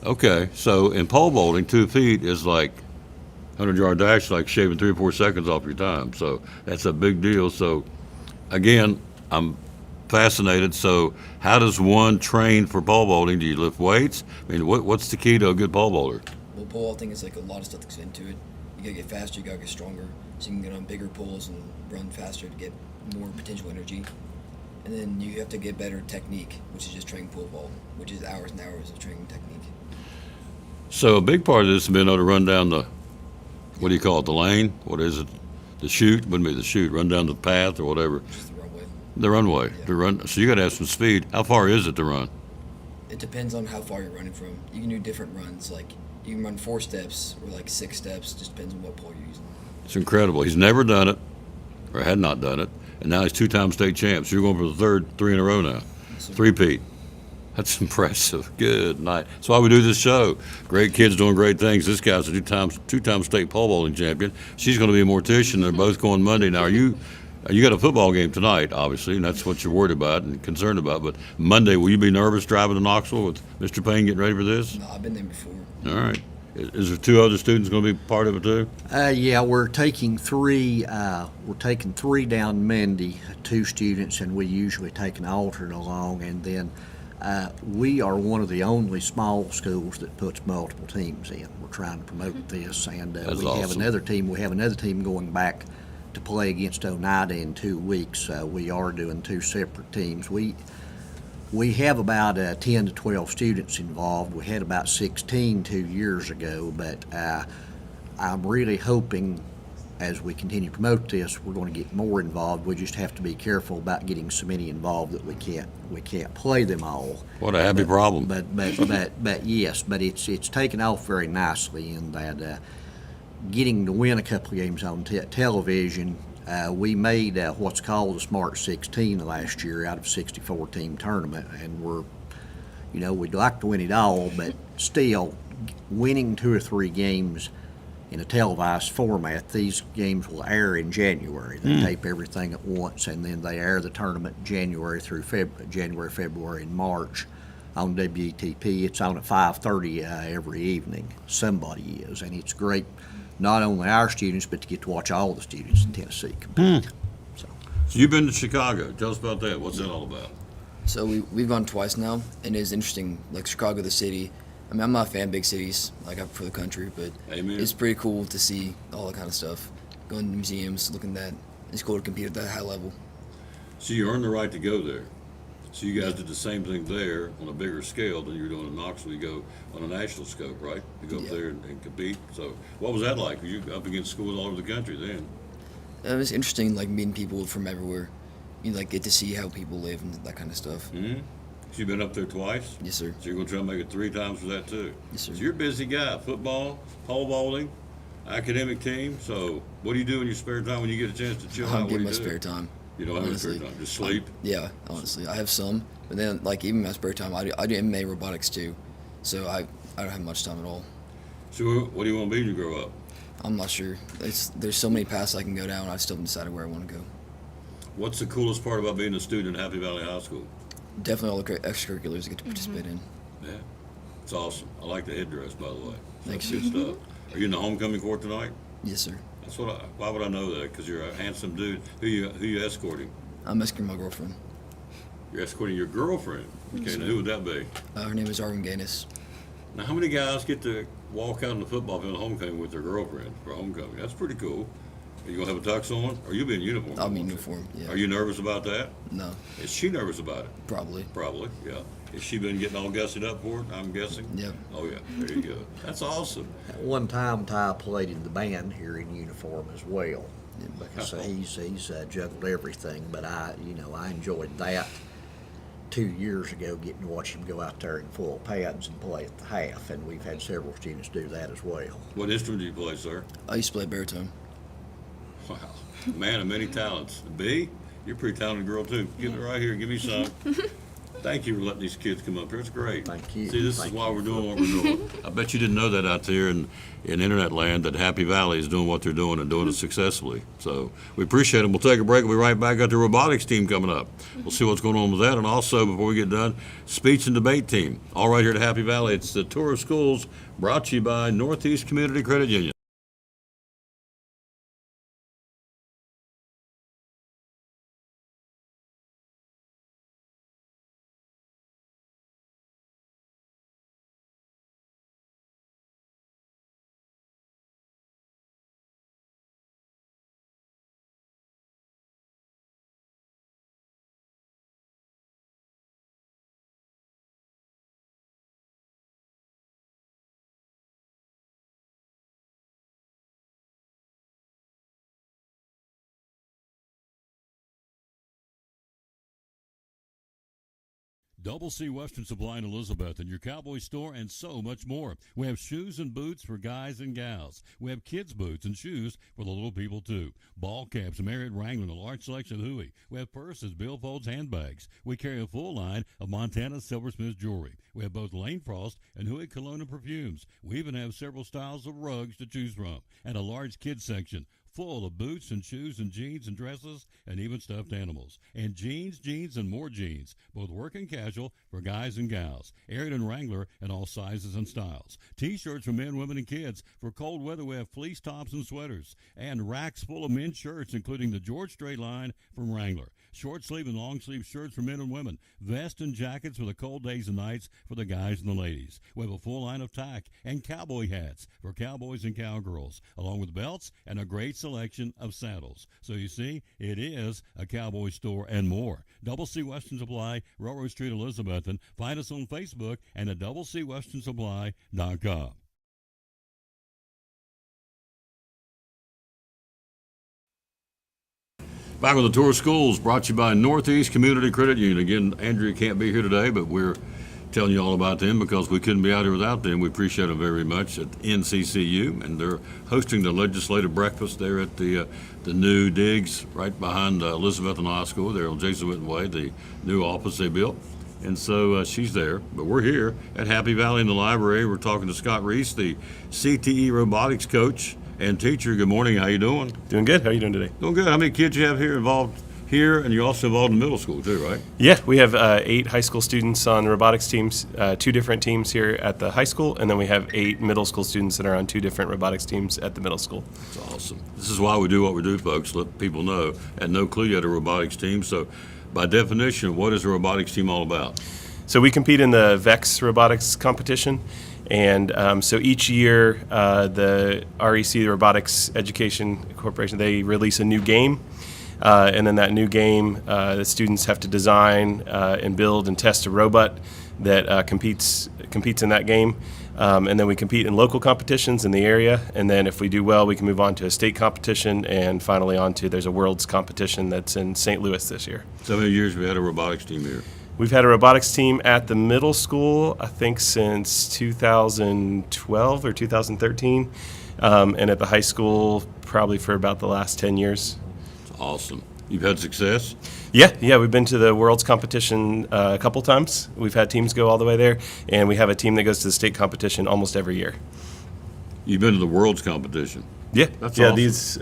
Okay, so in pole vaulting, 2 feet is like 100-yard dash, like shaving 3 or 4 seconds off your time. So that's a big deal. So again, I'm fascinated. So how does one train for pole vaulting? Do you lift weights? I mean, what's the key to a good pole vaulter? Well, pole vaulting is like a lot of stuff that's into it. You gotta get faster, you gotta get stronger, so you can get on bigger poles and run faster to get more potential energy. And then you have to get better technique, which is just training pole vault, which is hours and hours of training technique. So a big part of this has been able to run down the, what do you call it, the lane? What is it? The chute? Wouldn't be the chute. Run down the path or whatever. Just the runway. The runway. Yeah. To run. So you got to have some speed. How far is it to run? It depends on how far you're running from. You can do different runs, like you can run 4 steps or like 6 steps. Just depends on what pole you're using. It's incredible. He's never done it, or had not done it, and now he's two-time state champ. So you're going for the third three in a row now. Three-peat. That's impressive. Good night. That's why we do this show. Great kids doing great things. This guy's a two-time state pole bowling champion. She's going to be a mortician. They're both going Monday. Now, you got a football game tonight, obviously, and that's what you're worried about and concerned about. But Monday, will you be nervous driving to Knoxville with Mr. Payne getting ready for this? No, I've been there before. All right. Is there two other students going to be part of it too? Yeah, we're taking three. We're taking three down Monday, two students, and we usually take an alternate along. And then we are one of the only small schools that puts multiple teams in. We're trying to promote this, and we have awesome. another team. We have another team going back to play against Oneida in 2 weeks. We are doing two separate teams. We have about 10 to 12 students involved. We had about 16 2 years ago, but I'm really hoping as we continue to promote this, we're going to get more involved. We just have to be careful about getting so many involved that we can't play them all. What a happy problem. But yes, but it's taken off very nicely in that getting to win a couple of games on television. We made what's called the Smart 16 last year out of a 64-team tournament, and we'd like to win it all, but still, winning 2 or 3 games in a televised format, these games will air in January. They tape everything at once, and then they air the tournament January through January, February, and March on WTP. It's on at 5:30 every evening. Somebody is, and it's great. Not only our students, but to get to watch all the students in Tennessee compete. So you've been to Chicago. Tell us about that. What's that all about? So we've gone twice now, and it's interesting. Like Chicago, the city. I mean, I'm not a fan of big cities. Like I prefer the country, but Amen. It's pretty cool to see all that kind of stuff. Going to museums, looking at that. It's cool to compete at that high level. So you earned the right to go there. So you guys did the same thing there on a bigger scale than you were doing in Knoxville. You go on a national scope, right? You go up there and compete. So what was that like? Were you up against schools all over the country then? It was interesting, like meeting people from everywhere. You like get to see how people live and that kind of stuff. Mm-hmm. So you've been up there twice? Yes, sir. So you're going to try to make it 3 times for that too? Yes, sir. So you're a busy guy. Football, pole bowling, academic team. So what do you do in your spare time when you get a chance to chill I out? don't What get do my you do? spare time. You don't have any spare time? Just sleep? Yeah, honestly. I have some, but then like even my spare time, I do MMA robotics too. So I don't have much time at all. So what do you want to be when you grow up? I'm not sure. There's so many paths I can go down. I still haven't decided where I want to go. What's the coolest part about being a student at Happy Valley High School? Definitely all the extracurriculars I get to participate in. Yeah, it's awesome. I like the headdress, by the way. So Thanks. that's good stuff. Are you in the homecoming court tonight? Yes, sir. That's what. Why would I know that? Because you're a handsome dude. Who you escorting? I'm escorting my girlfriend. You're escorting your girlfriend. Okay, now who would that be? Her name is Arvin Gaines. Now, how many guys get to walk out on the football field at homecoming with their girlfriend for homecoming? That's pretty cool. Are you gonna have a tux on, or you'll be in uniform? I'll be in uniform. Yeah. Are you nervous about that? No. Is she nervous about it? Probably. Probably, yeah. Has she been getting all gussied up for it, I'm guessing? Yep. Oh, yeah. There you go. That's awesome. At one time, Ty played in the band here in uniform as well. Because he's juggled everything, but I enjoyed that 2 years ago, getting to watch him go out there in full pads and play at the half, and we've had several students do that as well. What instrument do you play, sir? I used to play baritone. Wow. Man of many talents. B, you're a pretty talented girl, too. Give it right here. Give me some. Thank you for letting these kids come up here. It's great. Thank you. See, this is why we're doing what we're doing. I bet you didn't know that out there in internet land, that Happy Valley is doing what they're doing and doing it successfully. So we appreciate it. We'll take a break. We'll be right back. Got the robotics team coming up. We'll see what's going on with that. And also, before we get done, speech and debate team. All right here at Happy Valley. It's the Tour of Schools brought to you by Northeast Community Credit Union. Double C Western Supply in Elizabethton, your cowboy store, and so much more. We have shoes and boots for guys and gals. We have kids' boots and shoes for the little people, too. Ball caps, Marriott Wrangler, and a large selection of Huey. We have purses, billfolds, handbags. We carry a full line of Montana Silversmith jewelry. We have both Lane Frost and Huey cologne and perfumes. We even have several styles of rugs to choose from, and a large kids section full of boots and shoes and jeans and dresses and even stuffed animals. And jeans, and more jeans, both work and casual for guys and gals. Ariat Wrangler in all sizes and styles. T-shirts for men, women, and kids. For cold weather, we have fleece tops and sweaters. And racks full of men's shirts, including the George Strait line from Wrangler. Short sleeve and long sleeve shirts for men and women. Vests and jackets for the cold days and nights for the guys and the ladies. We have a full line of tack and cowboy hats for cowboys and cowgirls, along with belts and a great selection of saddles. So you see, it is a cowboy store and more. Double C Western Supply, Railroad Street, Elizabethton. Find us on Facebook and at doublecwesternsupply.com. Back with the tour of schools, brought to you by Northeast Community Credit Union. Again, Andrea can't be here today, but we're telling you all about them because we couldn't be out here without them. We appreciate them very much at NCCU, and they're hosting the legislative breakfast there at the new digs right behind Elizabethton High School there on Jason Witten Way, the new office they built. And so she's there, but we're here at Happy Valley in the library. We're talking to Scott Reese, the CTE robotics coach and teacher. Good morning. How you doing? Doing good. How are you doing today? Doing good. How many kids you have here involved here, and you're also involved in middle school too, right? Yeah, we have 8 high school students on robotics teams, 2 different teams here at the high school, and then we have 8 middle school students that are on 2 different robotics teams at the middle school. That's awesome. This is why we do what we do, folks. Let people know. Had no clue you had a robotics team. So, by definition, what is a robotics team all about? So we compete in the VEX robotics competition. And so each year, the REC, the Robotics Education Corporation, they release a new game. And then that new game, the students have to design and build and test a robot that competes in that game. And then we compete in local competitions in the area. And then if we do well, we can move on to a state competition. And finally there's a world's competition that's in St. Louis this year. So many years we had a robotics team here. We've had a robotics team at the middle school, I think, since 2012 or 2013, and at the high school probably for about the last 10 years. That's awesome. You've had success? Yeah, we've been to the World's competition a couple times. We've had teams go all the way there, and we have a team that goes to the state competition almost every year. You've been to the World's competition? Yeah. That's yeah, awesome. These,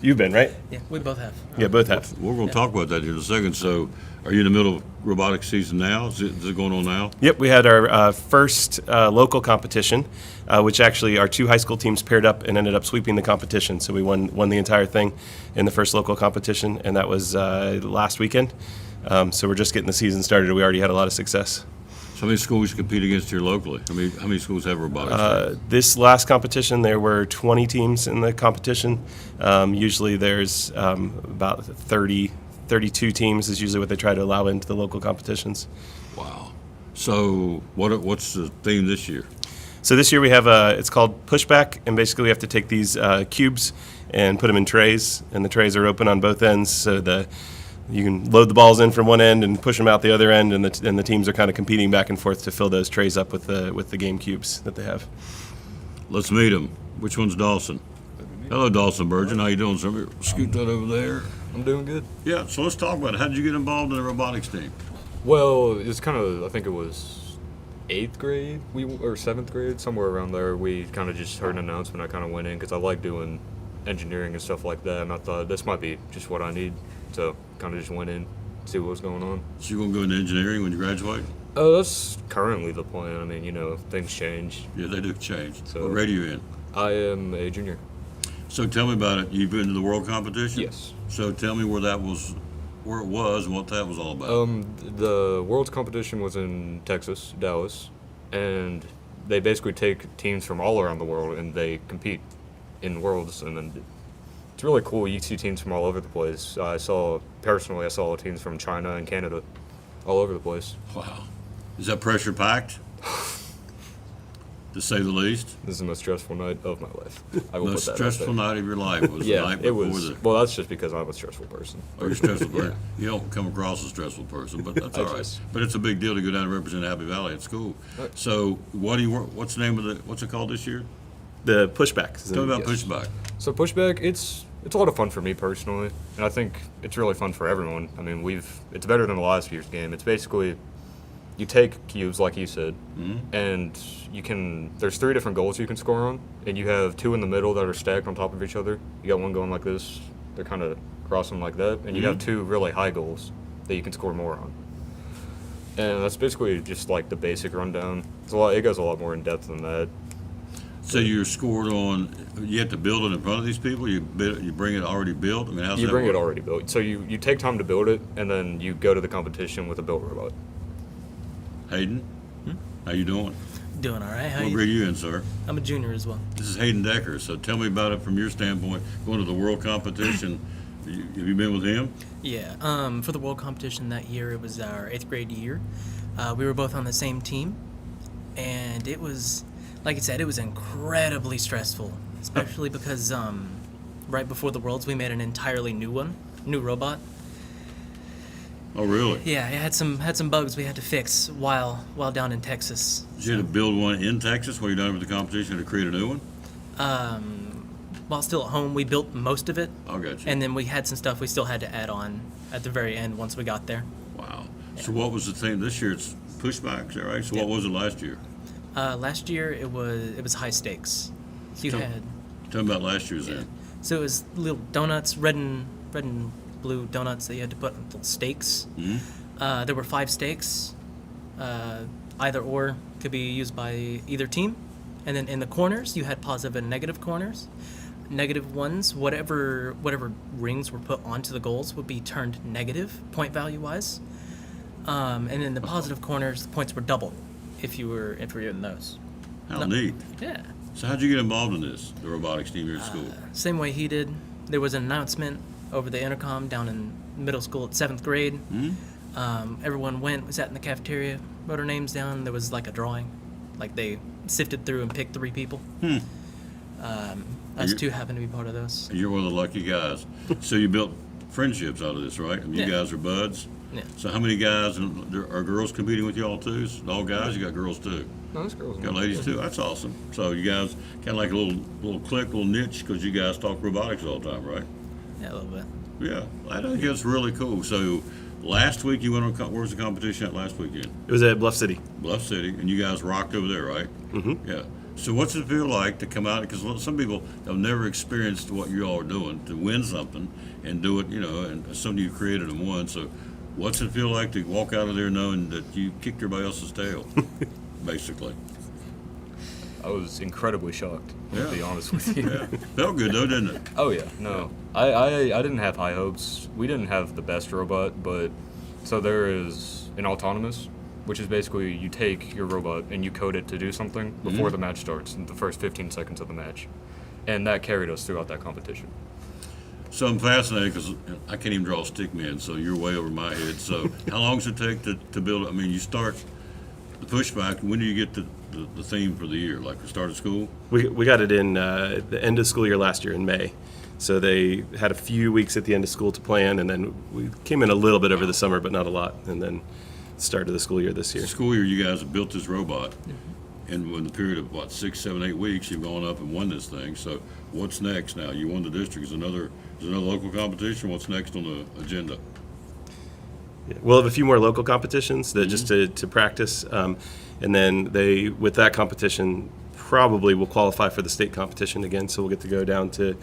you've been, right? Yeah, we both have. Yeah, both have. We're going to talk about that here in a second. So, are you in the middle of robotics season now? Is it going on now? Yep, we had our first local competition, which actually our 2 high school teams paired up and ended up sweeping the competition. So we won the entire thing in the first local competition, and that was last weekend. So we're just getting the season started. We already had a lot of success. So how many schools you compete against here locally? How many schools have robotics? This last competition, there were 20 teams in the competition. Usually there's about 32 teams is usually what they try to allow into the local competitions. Wow. So what's the theme this year? So this year we have it's called Pushback, and basically we have to take these cubes and put them in trays, and the trays are open on both ends, so you can load the balls in from one end and push them out the other end, and the teams are kind of competing back and forth to fill those trays up with the game cubes that they have. Let's meet them. Which one's Dawson? Hello, Dawson Burgeon. How you doing, sir? Scoot that over there. I'm doing good. Yeah, so let's talk about it. How did you get involved in the robotics team? Well, it's kind of, I think it was 8th grade or 7th grade, somewhere around there. We kind of just heard an announcement. I kind of went in because I like doing engineering and stuff like that, and I thought this might be just what I need. So kind of just went in, see what was going on. So you're going to go into engineering when you graduate? That's currently the plan. I mean, things change. Yeah, they do change. So what grade are you in? I am a junior. So tell me about it. You've been to the world competition? Yes. So tell me where it was and what that was all about. The world's competition was in Texas, Dallas, and they basically take teams from all around the world and they compete in worlds, and then it's really cool. You see teams from all over the place. I saw teams from China and Canada all over the place. Wow. Is that pressure packed? to say the least. This is the most stressful night of my life. I will Most put that out stressful there. night of your life was the Yeah, night it before was. the. Well, that's just because I'm a stressful person. Oh, you're a stressful person. You don't come across as a stressful person, but that's I all right. just- But it's a big deal to go down and represent Happy Valley at school. Right. So, what's the name of what's it called this year? The pushback. Tell me about Yes. pushback. So pushback, it's a lot of fun for me personally, and I think it's really fun for everyone. I mean, it's better than the last year's game. It's basically you take cubes like you said, and there's 3 different goals you can score on, and you have 2 in the middle that are stacked on top of each other. You got one going like this, they're kind of crossing like that, and you have 2 really high goals that you can score more on. And that's basically just like the basic rundown. It goes a lot more in depth than that. So you're scored on. You have to build it in front of these people. You bring it already built. I mean, how's You that bring work? it already built. So you take time to build it, and then you go to the competition with a built robot. Hayden, how you doing? Doing all right. How What you? grade you in, sir? I'm a junior as well. This is Hayden Decker. So tell me about it from your standpoint. Going to the world competition. Have you been with him? Yeah. For the world competition that year, it was our 8th grade year. We were both on the same team, and it was, like I said, it was incredibly stressful, especially because right before the Worlds, we made an entirely new robot. Oh, really? Yeah, it had some bugs we had to fix while down in Texas. Did you have to build one in Texas while you're done with the competition to create a new one? While still at home, we built most of it. I got you. And then we had some stuff we still had to add on at the very end once we got there. Wow. So what was the theme this year? It's pushback, is that right? So what was it last year? Last year it was high stakes. So you Tell- had Tell me about last year's then. so it was little donuts, red and blue donuts that you had to put on little stakes. There were 5 stakes. Either or could be used by either team. And then in the corners you had positive and negative corners. Negative ones, whatever rings were put onto the goals would be turned negative point value wise. And in the positive corners, the points were doubled if you were in those. How neat. Yeah. So how'd you get involved in this, the robotics team here at school? Same way he did. There was an announcement over the intercom down in middle school at 7th grade. Everyone we sat in the cafeteria, wrote our names down. There was like a drawing. Like they sifted through and picked 3 people. Us 2 happened to be part of those. You're one of the lucky guys. So you built friendships out of this, right? I mean, you Yeah. guys are buds. Yeah. So how many guys, and are girls competing with y'all too? Is it all guys? You got girls too? No, it's girls. Got ladies too? That's awesome. So you guys kind of like a little clique, little niche, because you guys talk robotics all the time, right? Yeah, a little bit. Yeah, I think it's really cool. So last week you went on, where was the competition at last weekend? It was at Bluff City. Bluff City, and you guys rocked over there, right? Mm-hmm. Yeah. So what's it feel like to come out? Because some people have never experienced what you all are doing, to win something and do it, and something you created and won. So what's it feel like to walk out of there knowing that you kicked everybody else's tail, basically? I was incredibly shocked, to Yeah. be honest with you. Yeah. Felt good though, didn't it? Oh yeah, no. I didn't have high hopes. We didn't have the best robot, but so there is an autonomous, which is basically you take your robot and you code it to do something before the match starts in the first 15 seconds of the match. And that carried us throughout that competition. So I'm fascinated because I can't even draw a stick man, so you're way over my head. So how long does it take to build it? I mean, you start the pushback. When do you get the theme for the year? Like the start of school? We got it in the end of school year last year in May. So they had a few weeks at the end of school to plan, and then we came in a little bit over the summer, but not a lot. And then started the school year this year. School year, you guys have built this robot, and in the period of 6, 7, 8 weeks, you've gone up and won this thing. So what's next now? You won the district. Is another local competition? What's next on the agenda? Yeah. We'll have a few more local competitions that just to practice, and then with that competition probably will qualify for the state competition again. So we'll get to go down to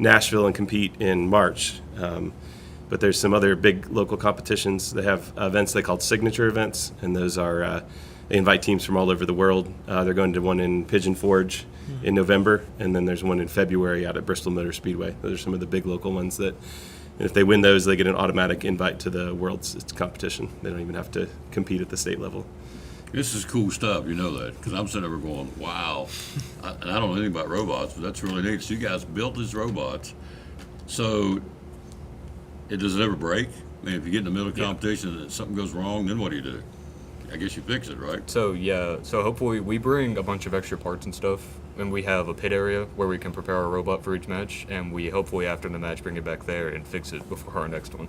Nashville and compete in March. But there's some other big local competitions. They have events they call signature events, and those are they invite teams from all over the world. They're going to one in Pigeon Forge in November, and then there's one in February out at Bristol Motor Speedway. Those are some of the big local ones that, and if they win those, they get an automatic invite to the World's competition. They don't even have to compete at the state level. This is cool stuff, you know that, because I'm sitting over going, wow. And I don't know anything about robots, but that's really neat. So you guys built these robots. So does it ever break? I mean, if you get in the middle of competition and something goes wrong, then what do? I guess you fix it, right? So yeah, so hopefully we bring a bunch of extra parts and stuff, and we have a pit area where we can prepare our robot for each match, and we hopefully after the match bring it back there and fix it before our next one.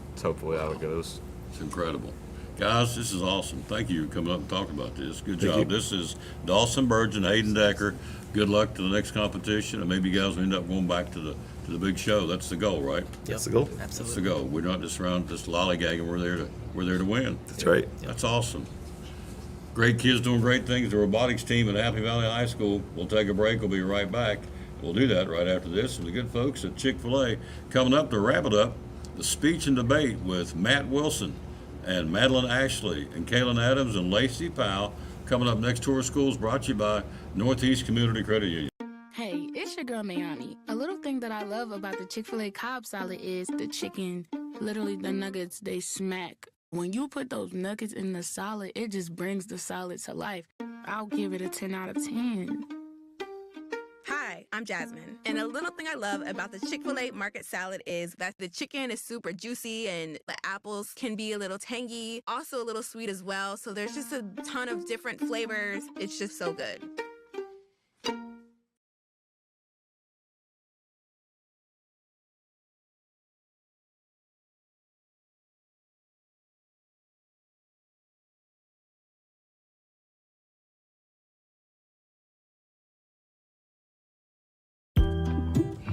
That's hopefully how it goes. It's incredible. Guys, this is awesome. Thank you for coming up and talking about this. Good Thank job. you. This is Dawson Burgeon, Hayden Decker. Good luck to the next competition, and maybe you guys will end up going back to the big show. That's the goal, right? That's the goal. That's the Absolutely. goal. We're not just around just lollygagging. We're there to win. That's right. That's awesome. Great kids doing great things. The robotics team at Happy Valley High School. We'll take a break. We'll be right back. We'll do that right after this. And the good folks at Chick-fil-A coming up to wrap it up. The speech and debate with Matt Wilson and Madeline Ashley and Kaylin Adams and Lacey Powell coming up next. Tour of Schools brought to you by Northeast Community Credit Union. Hey, it's your girl Mayani. A little thing that I love about the Chick-fil-A Cobb salad is the chicken, literally the nuggets, they smack. When you put those nuggets in the salad, it just brings the salad to life. I'll give it a 10 out of 10. Hi, I'm Jasmine. And a little thing I love about the Chick-fil-A market salad is that the chicken is super juicy and the apples can be a little tangy, also a little sweet as well. So there's just a ton of different flavors. It's just so good.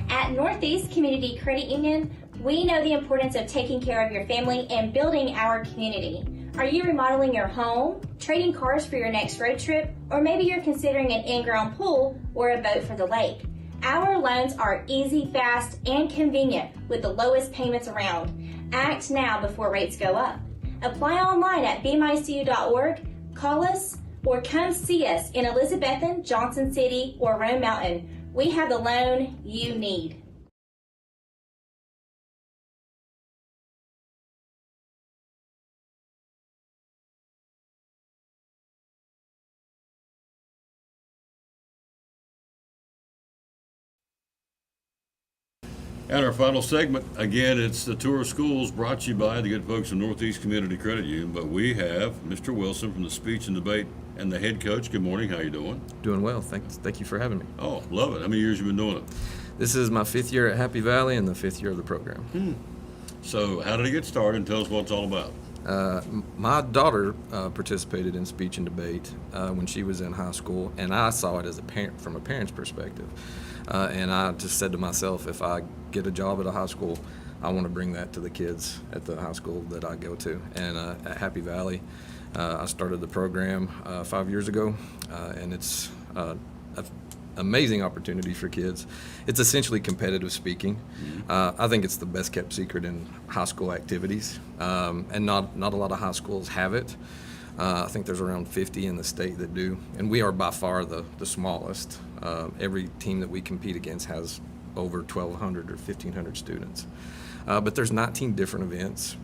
At Northeast Community Credit Union, we know the importance of taking care of your family and building our community. Are you remodeling your home, trading cars for your next road trip, or maybe you're considering an in-ground pool or a boat for the lake? Our loans are easy, fast, and convenient with the lowest payments around. Act now before rates go up. Apply online at bmycu.org, call us, or come see us in Elizabethton, Johnson City, or Rome Mountain. We have the loan you need. And our final segment, again, it's the Tour of Schools brought to you by the good folks of Northeast Community Credit Union. But we have Mr. Wilson from the Speech and Debate and the head coach. Good morning. How you doing? Doing well. Thank you for having me. Oh, love it. How many years you been doing it? This is my 5th year at Happy Valley and the 5th year of the program. So how did it get started? And tell us what it's all about. My daughter participated in speech and debate when she was in high school, and I saw it as a parent, from a parent's perspective. And I just said to myself, if I get a job at a high school, I want to bring that to the kids at the high school that I go to. And at Happy Valley, I started the program 5 years ago, and it's an amazing opportunity for kids. It's essentially competitive speaking. I think it's the best kept secret in high school activities, and not a lot of high schools have it. I think there's around 50 in the state that do, and we are by far the smallest. Every team that we compete against has over 1,200 or 1,500 students. But there's 19 different events,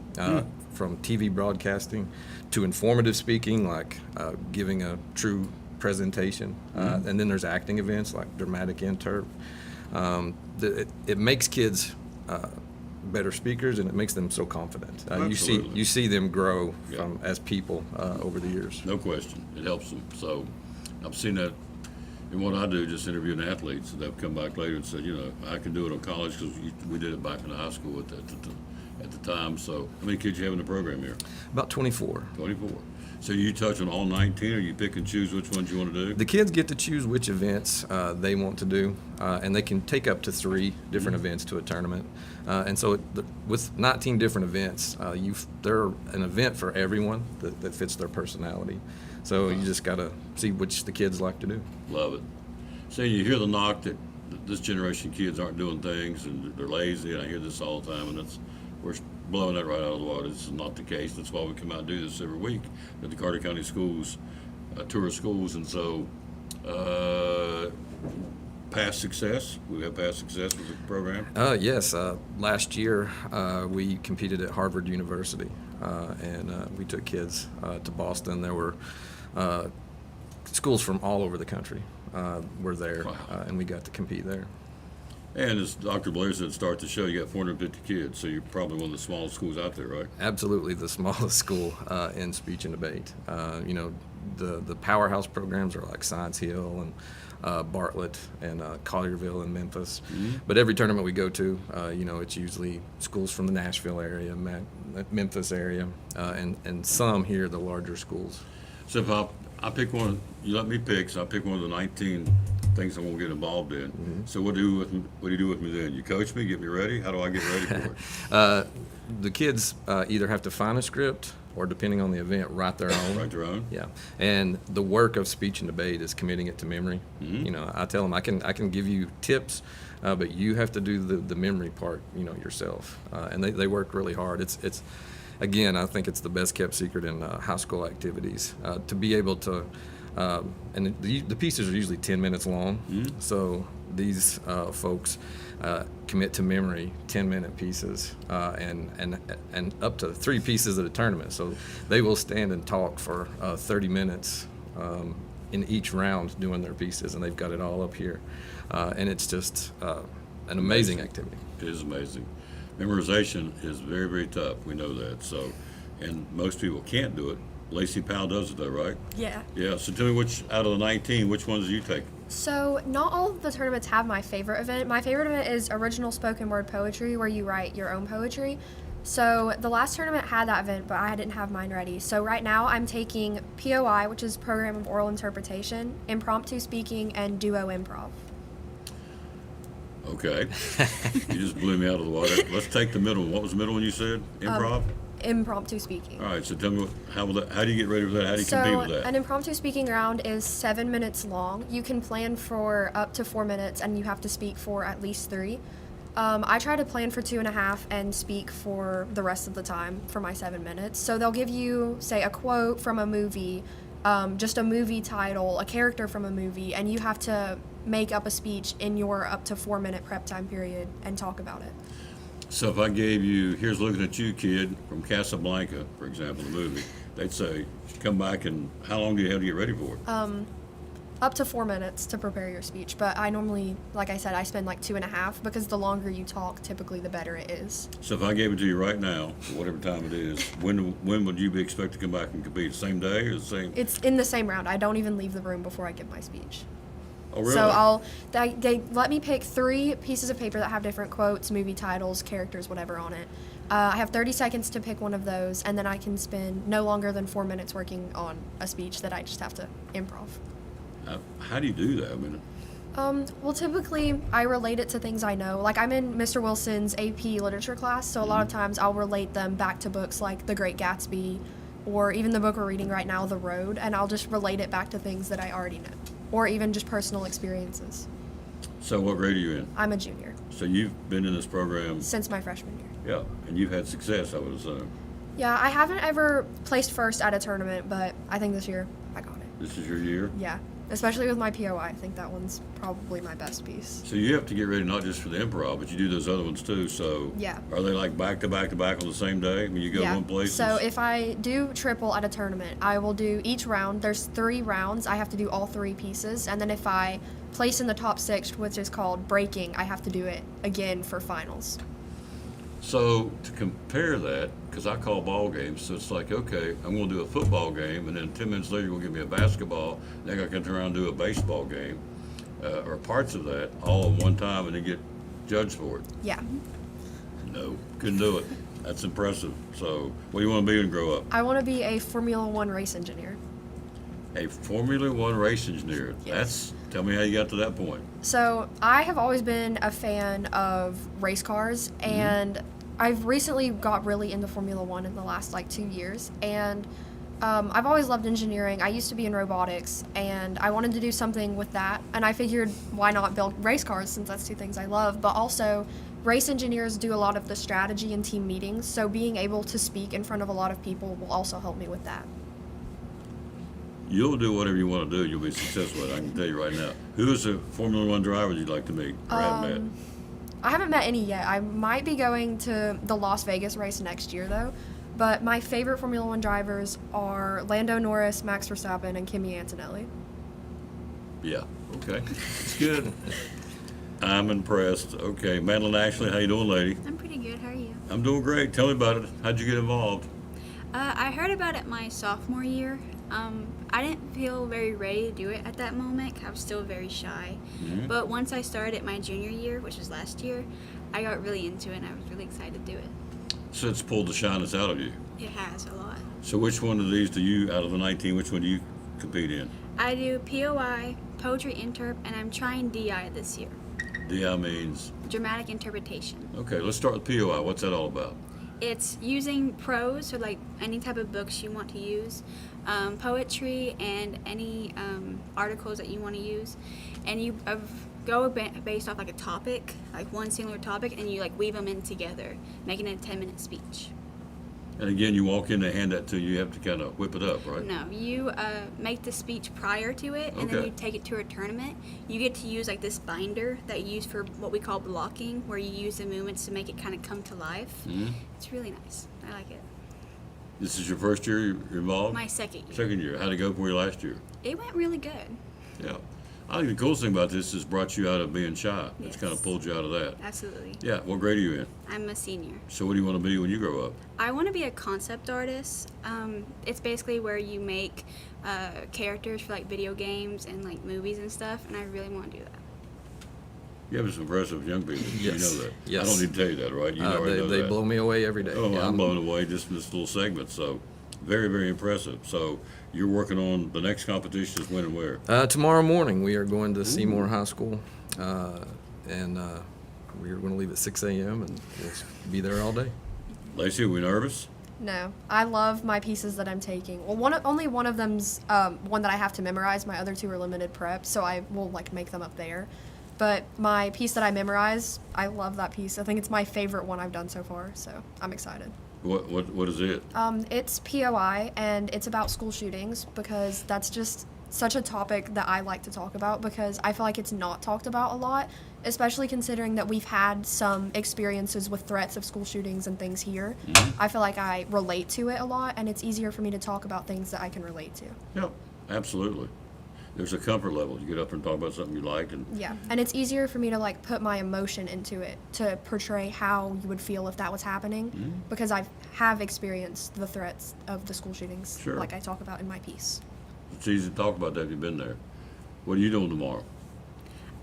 from TV broadcasting to informative speaking, like giving a true presentation, and then there's acting events like dramatic interp. It makes kids better speakers, and it makes them so confident. You see them grow as people over the years. No question, it helps them. So I've seen that in what I do, just interviewing athletes. They've come back later and said, I can do it on college because we did it back in high school at the time. So how many kids you have in the program here? About 24. 24. So you touch on all 19, or you pick and choose which ones you want to do? The kids get to choose which events they want to do, and they can take up to 3 different events to a tournament. And so with 19 different events, they're an event for everyone that fits their personality. So you just got to see which the kids like to do. Love it. So you hear the knock that this generation kids aren't doing things and they're lazy, and I hear this all the time, and we're blowing that right out of the water. This is not the case. That's why we come out and do this every week at the Carter County Schools, Tour of Schools. And so past success, we have past success with the program? Yes. Last year we competed at Harvard University, and we took kids to Boston. There were schools from all over the country were there, and we got to compete there. And as Dr. Blair said, start the show, you got 450 kids, so you're probably one of the smallest schools out there, right? Absolutely the smallest school in speech and debate. You know, the powerhouse programs are like Science Hill and Bartlett and Collierville and Memphis. But every tournament we go to, you know, it's usually schools from the Nashville area, Memphis area, and some here, the larger schools. So if I pick one, you let me pick, so I pick one of the 19 things I won't get involved in. So what do you do with me then? You coach me, get me ready? How do I get ready for it? The kids either have to find a script or, depending on the event, write their own. Write their own? Yeah. And the work of speech and debate is committing it to memory. You know, I tell them I can give you tips, but you have to do the memory part, you know, yourself. And they work really hard. It's again, I think it's the best kept secret in high school activities to be able to. And the pieces are usually 10 minutes long, so these folks commit to memory 10-minute pieces and up to 3 pieces at a tournament. So they will stand and talk for 30 minutes in each round doing their pieces, and they've got it all up here. And it's just an amazing activity. It is amazing. Memorization is very, very tough. We know that. So, and most people can't do it. Lacey Powell does it though, right? Yeah. Yeah, so tell me which, out of the 19, which ones do you take? So not all of the tournaments have my favorite event. My favorite event is original spoken word poetry, where you write your own poetry. So the last tournament had that event, but I didn't have mine ready. So right now I'm taking POI, which is Program of Oral Interpretation, impromptu speaking, and duo improv. Okay. You just blew me out of the water. Let's take the middle one. What was the middle one you said? Improv? Impromptu speaking. All right, so tell me, how do you get ready for that? How do you compete with that? An impromptu speaking round is 7 minutes long. You can plan for up to 4 minutes, and you have to speak for at least 3. I try to plan for 2.5 and speak for the rest of the time for my 7 minutes. So they'll give you, say, a quote from a movie, just a movie title, a character from a movie, and you have to make up a speech in your up to 4 minute prep time period and talk about it. So if I gave you, here's looking at you, kid, from Casablanca, for example, the movie, they'd say, come back, and how long do you have to get ready for it? Up to 4 minutes to prepare your speech, but I normally, like I said, I spend like 2.5 because the longer you talk, typically the better it is. So if I gave it to you right now, whatever time it is, when would you be expected to come back and compete? The same day or the same? It's in the same round. I don't even leave the room before I give my speech. Oh, really? So they let me pick 3 pieces of paper that have different quotes, movie titles, characters, whatever on it. I have 30 seconds to pick one of those, and then I can spend no longer than 4 minutes working on a speech that I just have to improv. How do you do that? I mean, Well, typically I relate it to things I know. Like I'm in Mr. Wilson's AP literature class, so a lot of times I'll relate them back to books like The Great Gatsby, or even the book we're reading right now, The Road, and I'll just relate it back to things that I already know, or even just personal experiences. so what grade are you in? I'm a junior. So you've been in this program? Since my freshman year. Yeah, and you've had success, I would assume. Yeah, I haven't ever placed first at a tournament, but I think this year I got it. This is your year? Yeah, especially with my POI. I think that one's probably my best piece. So you have to get ready not just for the improv, but you do those other ones too. So Yeah. are they like back to back to back on the same day when you go one place? So if I do triple at a tournament, I will do each round. There's 3 rounds. I have to do all 3 pieces. And then if I place in the top 6, which is called breaking, I have to do it again for finals. So to compare that, because I call ball games, so it's like, okay, I'm going to do a football game, and then 10 minutes later you're going to give me a basketball, then I can turn around and do a baseball game, or parts of that all at one time, and then get judged for it. Yeah. No, couldn't do it. That's impressive. So what do you want to be when you grow up? I want to be a Formula One race engineer. A Formula One race engineer. Tell me how you got to that point. So I have always been a fan of race cars, and I've recently got really into Formula One in the last like 2 years, and I've always loved engineering. I used to be in robotics, and I wanted to do something with that, and I figured why not build race cars, since that's 2 things I love. But also race engineers do a lot of the strategy and team meetings, so being able to speak in front of a lot of people will also help me with that. You'll do whatever you want to do. You'll be successful at it. I can tell you right now. Who is a Formula One driver you'd like to meet or have met? I haven't met any yet. I might be going to the Las Vegas race next year, though. But my favorite Formula One drivers are Lando Norris, Max Verstappen, and Kimi Antonelli. Yeah. Okay. It's good. I'm impressed. Okay, Madeline Ashley, how you doing, lady? I'm pretty good. How are you? I'm doing great. Tell me about it. How'd you get involved? I heard about it my sophomore year. I didn't feel very ready to do it at that moment. 'Cause I was still very shy. But once I started it my junior year, which was last year, I got really into it and I was really excited to do it. So it's pulled the shyness out of you. It has a lot. So which one of these do you, out of the 19, which one do you compete in? I do POI, Poetry Interp, and I'm trying DI this year. DI means? Dramatic Interpretation. Okay, let's start with POI. What's that all about? It's using prose, so like any type of books you want to use, poetry, and any articles that you want to use, and you go based off like a topic, like one singular topic, and you like weave them in together, making it a 10-minute speech. And again, you walk in, they hand that to you, you have to kind of whip it up, right? No, you make the speech prior to it, and then you take it to a tournament. You get to use like this binder that you use for what we call blocking, where you use the movements to make it kind of come to life. It's really nice. I like it. This is your first year you're involved? My second year. Second year. How'd it go for you last year? It went really good. Yeah. I think the coolest thing about this is brought you out of being shy. It's Yes. kind of pulled you out of that. Absolutely. Yeah. What grade are you in? I'm a senior. So what do you want to be when you grow up? I want to be a concept artist. It's basically where you make characters for like video games and like movies and stuff, and I really want to do that. You have some impressive young people. Yes. You know that. Yes. I don't need to tell you that, right? You already know they that. blow me away every day. Oh, Yeah, I'm blown away just in this little segment. So very, very impressive. So you're working on the next competition is when and where? Tomorrow morning we are going to Seymour High School, and we are going to leave at 6 a.m. and we'll be there all day. Lacey, are we nervous? No, I love my pieces that I'm taking. Well, only one of them's one that I have to memorize. My other two are limited prep, so I will like make them up there. But my piece that I memorize, I love that piece. I think it's my favorite one I've done so far, so I'm excited. What is it? It's POI, and it's about school shootings because that's just such a topic that I like to talk about because I feel like it's not talked about a lot, especially considering that we've had some experiences with threats of school shootings and things here. I feel like I relate to it a lot, and it's easier for me to talk about things that I can relate to. Yeah, absolutely. There's a comfort level. You get up and talk about something you like, and Yeah, and it's easier for me to like put my emotion into it to portray how you would feel if that was happening because I have experienced the threats of the school shootings Sure. like I talk about in my piece. it's easy to talk about that if you've been there. What are you doing tomorrow?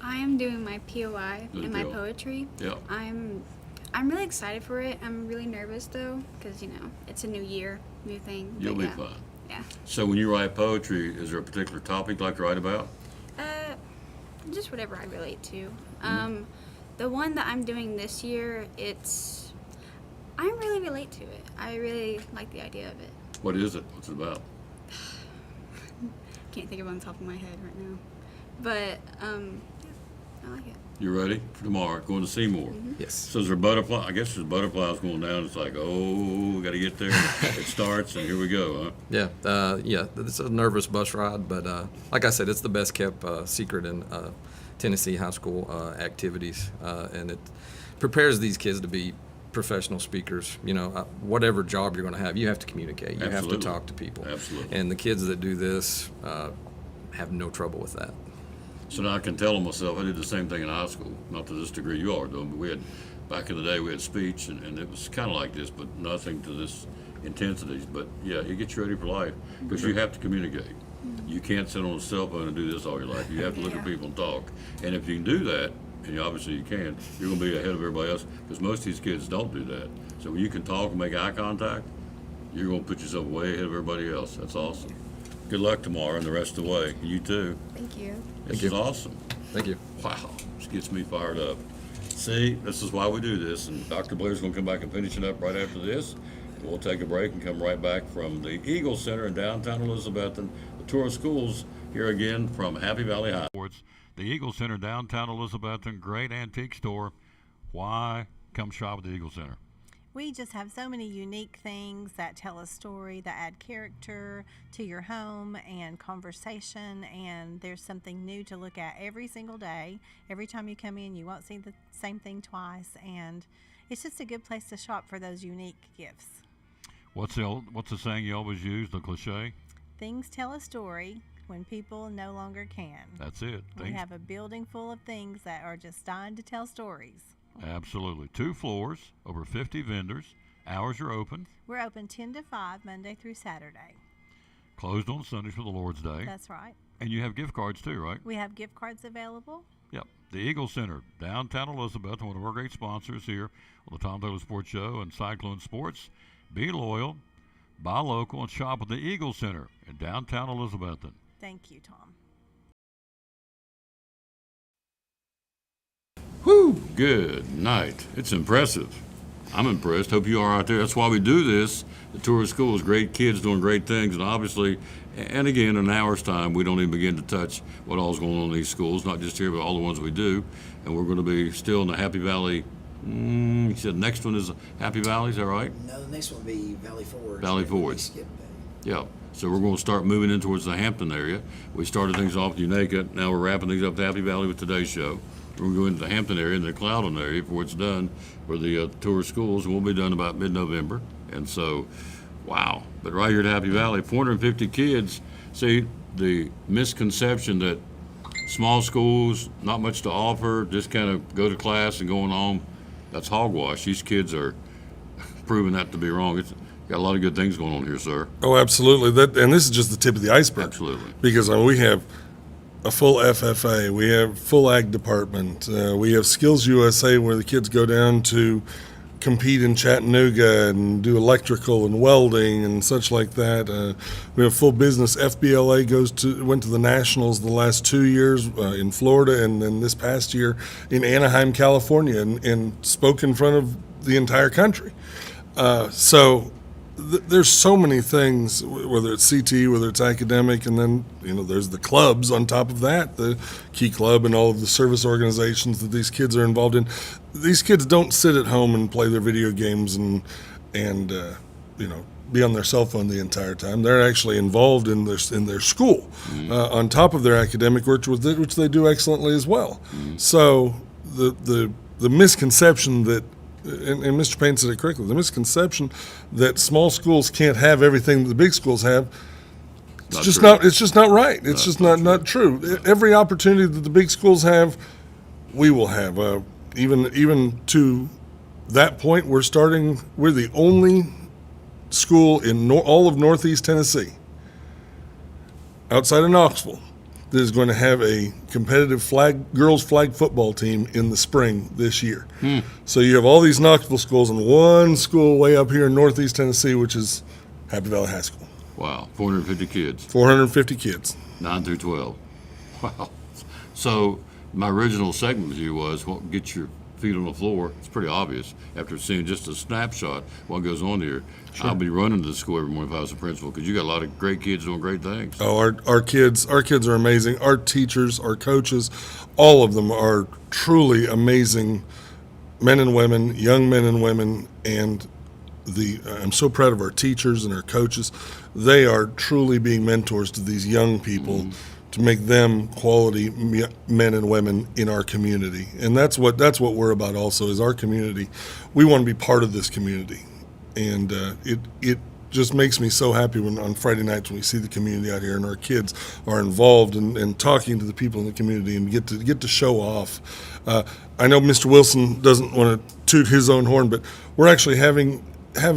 I am doing my POI Good and my deal. poetry. Yeah. I'm really excited for it. I'm really nervous though, because it's a new year, new thing. You'll but be yeah. fine. Yeah. So when you write poetry, is there a particular topic you like to write about? Just whatever I relate to. The one that I'm doing this year, I really relate to it. I really like the idea of it. What is it? What's it about? Can't think of it on the top of my head right now. But I like it. You ready for tomorrow? Going to Seymour. Yes. So is there butterfly? I guess there's butterflies going down. It's like, oh, we got to get there. It starts, and here we go, huh? Yeah, it's a nervous bus ride, but like I said, it's the best kept secret in Tennessee high school activities, and it prepares these kids to be professional speakers. Whatever job you're going to have, you have to communicate. You have Absolutely. to talk to people. Absolutely. And the kids that do this have no trouble with that. So now I can tell them myself, I did the same thing in high school. Not to this degree you are doing, but back in the day, we had speech, and it was kind of like this, but nothing to this intensity. But yeah, it gets you ready for life because you have to communicate. You can't sit on a cell phone and do this all your life. You have to look at people and talk. And if you can do that, and obviously you can, you're going to be ahead of everybody else because most of these kids don't do that. So when you can talk and make eye contact, you're going to put yourself way ahead of everybody else. That's awesome. Good luck tomorrow and the rest of the way. You too. Thank you. This is awesome. Thank you. Wow, this gets me fired up. See, this is why we do this, and Dr. Blair's going to come back and finish it up right after this. We'll take a break and come right back from the Eagle Center in downtown Elizabethton, the tour of schools here again from Happy Valley High. The Eagle Center, downtown Elizabethton, great antique store. Why come shop at the Eagle Center? We just have so many unique things that tell a story, that add character to your home and conversation, and there's something new to look at every single day. Every time you come in, you won't see the same thing twice, and it's just a good place to shop for those unique gifts. What's the saying you always use, the cliche? Things tell a story, when people no longer can. That's it. We have a building full of things that are just dying to tell stories. Absolutely. 2 floors, over 50 vendors. Hours are open. We're open 10 to 5 Monday through Saturday. Closed on Sundays for the Lord's Day. That's right. And you have gift cards too, right? We have gift cards available. Yep. The Eagle Center, downtown Elizabethton, one of our great sponsors here on the Tom Taylor Sports Show and Cyclone Sports. Be loyal, buy local, and shop at the Eagle Center in downtown Elizabethton. Thank you, Tom. Whew, good night. It's impressive. I'm impressed. Hope you are out there. That's why we do this. The tour of schools, great kids doing great things, and obviously, and again, in an hour's time, we don't even begin to touch what all's going on in these schools, not just here, but all the ones we do. And we're going to be still in the Happy Valley. You said next one is Happy Valley, is that right? No, the next one will be Valley Forge. Valley Forge. Yeah. So we're going to start moving in towards the Hampton area. We started things off with Unaka. Now we're wrapping things up to Happy Valley with today's show. We're going to go into the Hampton area and the Cloudland area before it's done for the tour of schools, and we'll be done about mid-November. And so, wow. But right here at Happy Valley, 450 kids. See, the misconception that small schools, not much to offer, just kind of go to class and going home, that's hogwash. These kids are proving that to be wrong. It's got a lot of good things going on here, sir. Oh, absolutely. And this is just the tip of the iceberg. Absolutely. Because we have a full FFA, we have full ag department, we have Skills USA where the kids go down to compete in Chattanooga and do electrical and welding and such like that. We have full business. FBLA went to the Nationals the last 2 years in Florida, and then this past year in Anaheim, California, and spoke in front of the entire country. There's so many things, whether it's CT, whether it's academic, and then there's the clubs on top of that, the Key Club and all of the service organizations that these kids are involved in. These kids don't sit at home and play their video games and be on their cell phone the entire time. They're actually involved in their school on top of their academic work, which they do excellently as well. So the misconception that, and Mr. Payne said it correctly, the misconception that small schools can't have everything that the big schools have, it's just not right. It's just not true. Every opportunity that the big schools have, we will have. Even to that point, we're the only school in all of Northeast Tennessee, outside of Knoxville, that is going to have a competitive girls flag football team in the spring this year. So you have all these Knoxville schools and one school way up here in Northeast Tennessee, which is Happy Valley High School. Wow, 450 kids. 450 kids. 9 through 12. Wow. So my original segment with you was, get your feet on the floor. It's pretty obvious after seeing just a snapshot what goes on here. Sure. I'll be running to the school every morning if I was a principal, because you got a lot of great kids doing great things. Oh, our kids are amazing. Our teachers, our coaches, all of them are truly amazing men and women, young men and women, and I'm so proud of our teachers and our coaches. They are truly being mentors to these young people to make them quality men and women in our community. And that's what we're about also, is our community. We want to be part of this community. And it just makes me so happy when on Friday nights when we see the community out here and our kids are involved and talking to the people in the community and get to show off. I know Mr. Wilson doesn't want to toot his own horn, but we're actually have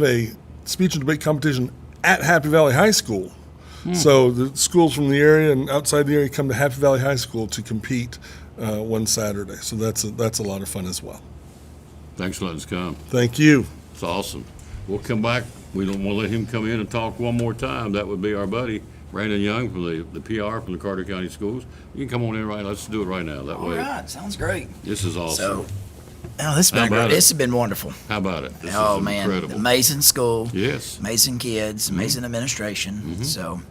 a speech and debate competition at Happy Valley High School. So the schools from the area and outside the area come to Happy Valley High School to compete one Saturday. So that's a lot of fun as well. Thanks for letting us come. Thank you. It's awesome. We'll come back. We don't want to let him come in and talk one more time. That would be our buddy, Brandon Young, from the PR from the Carter County Schools. You can come on in right now. Let's do it right now. That way. All right. Sounds great. This is awesome. This has been wonderful. How about it? This is man, incredible. Amazing school. Yes. Amazing kids. Amazing administration. So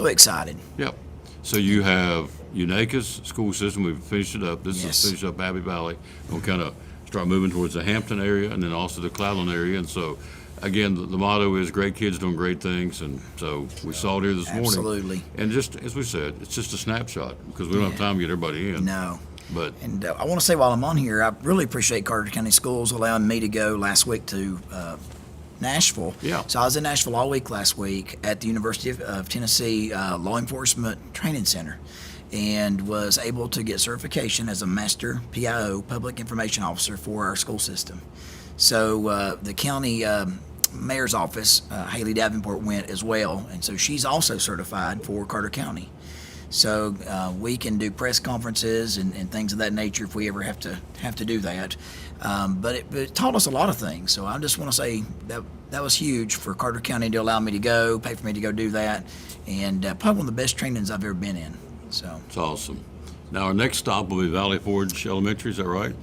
excited. Yep. So you have Unaka's school system. We've finished it up. This is finished up Happy Valley. We'll kind of start moving towards the Hampton area and then also the Cloudland area. And so, again, the motto is great kids doing great things. And so we saw it here this morning. Absolutely. And just as we said, it's just a snapshot because we don't have time to get everybody in. No. And I want to say while I'm on here, I really appreciate Carter County Schools allowing me to go last week to Nashville. Yeah. So I was in Nashville all week last week at the University of Tennessee Law Enforcement Training Center, and was able to get certification as a Master PIO, Public Information Officer, for our school system. So the county mayor's office, Haley Davenport, went as well, and so she's also certified for Carter County. So we can do press conferences and things of that nature if we ever have to do that. But it taught us a lot of things. So I just want to say that was huge for Carter County to allow me to go, pay for me to go do that, and probably one of the best trainings I've ever been in. So It's awesome. Now, our next stop will be Valley Forge Elementary, is that right?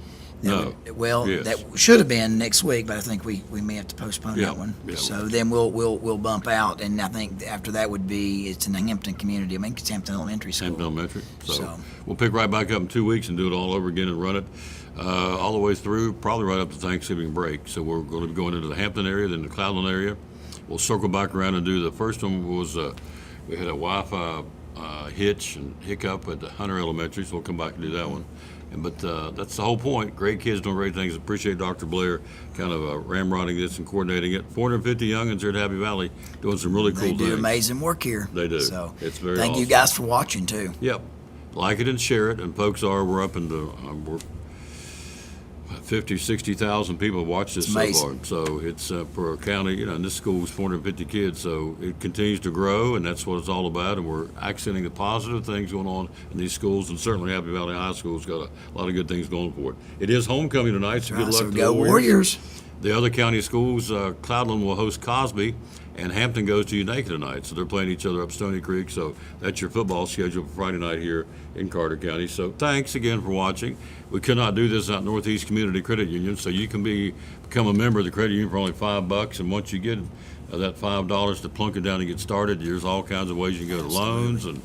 No. Well, Yes. that should have been next week, but I think we may have to postpone Yeah, that one. yeah. So then we'll bump out, and I think after that would be, it's in the Hampton community. I mean, it's Hampton Elementary School. Hampton Elementary. So, So- we'll pick right back up in 2 weeks and do it all over again and run it all the way through, probably right up to Thanksgiving break. So we're going to be going into the Hampton area, then the Cloudland area. We'll circle back around and do the first one was we had a Wi-Fi hitch and hiccup at the Hunter Elementary, so we'll come back and do that one. But that's the whole point. Great kids doing great things. Appreciate Dr. Blair kind of ramrodding this and coordinating it. 450 youngins here at Happy Valley doing some really cool They things. do amazing work here. They do. So It's very thank you awesome. guys for watching too. Yep. Like it and share it. And folks we're up into, we're 50, 60,000 people have watched this It's so amazing. far. So it's for a county, and this school is 450 kids. So it continues to grow, and that's what it's all about. And we're accenting the positive things going on in these schools, and certainly Happy Valley High School's got a lot of good things going for it. It is homecoming tonight, so good Right, luck so to go the Warriors. The other county schools, Cloudland will host Cosby, and Hampton goes to Unaka tonight. So they're playing each other up Stony Creek. So that's your football schedule for Friday night here in Carter County. So thanks again for watching. We could not do this at Northeast Community Credit Union, so you can become a member of the credit union for only $5. And once you get that $5 to plunk it down and get started, there's all kinds of ways you can go to loans and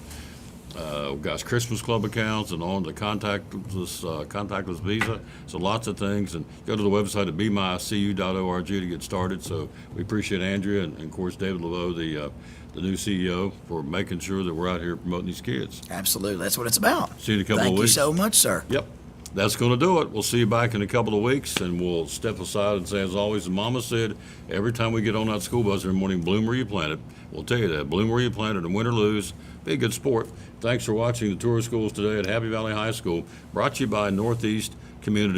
we've got Christmas Club accounts and on the contactless Visa. So lots of things. And go to the website at bemycu.org to get started. So we appreciate Andrea and of course, David Laveau, the new CEO, for making sure that we're out here promoting these kids. Absolutely. That's what it's about. See you in a couple Thank of you weeks. so much, sir. Yep. That's going to do it. We'll see you back in a couple of weeks, and we'll step aside and say, as always, as Mama said, every time we get on that school bus every morning, bloom where you planted. We'll tell you that. Bloom where you planted, and win or lose, be a good sport. Thanks for watching the tour of schools today at Happy Valley High School, brought to you by Northeast Community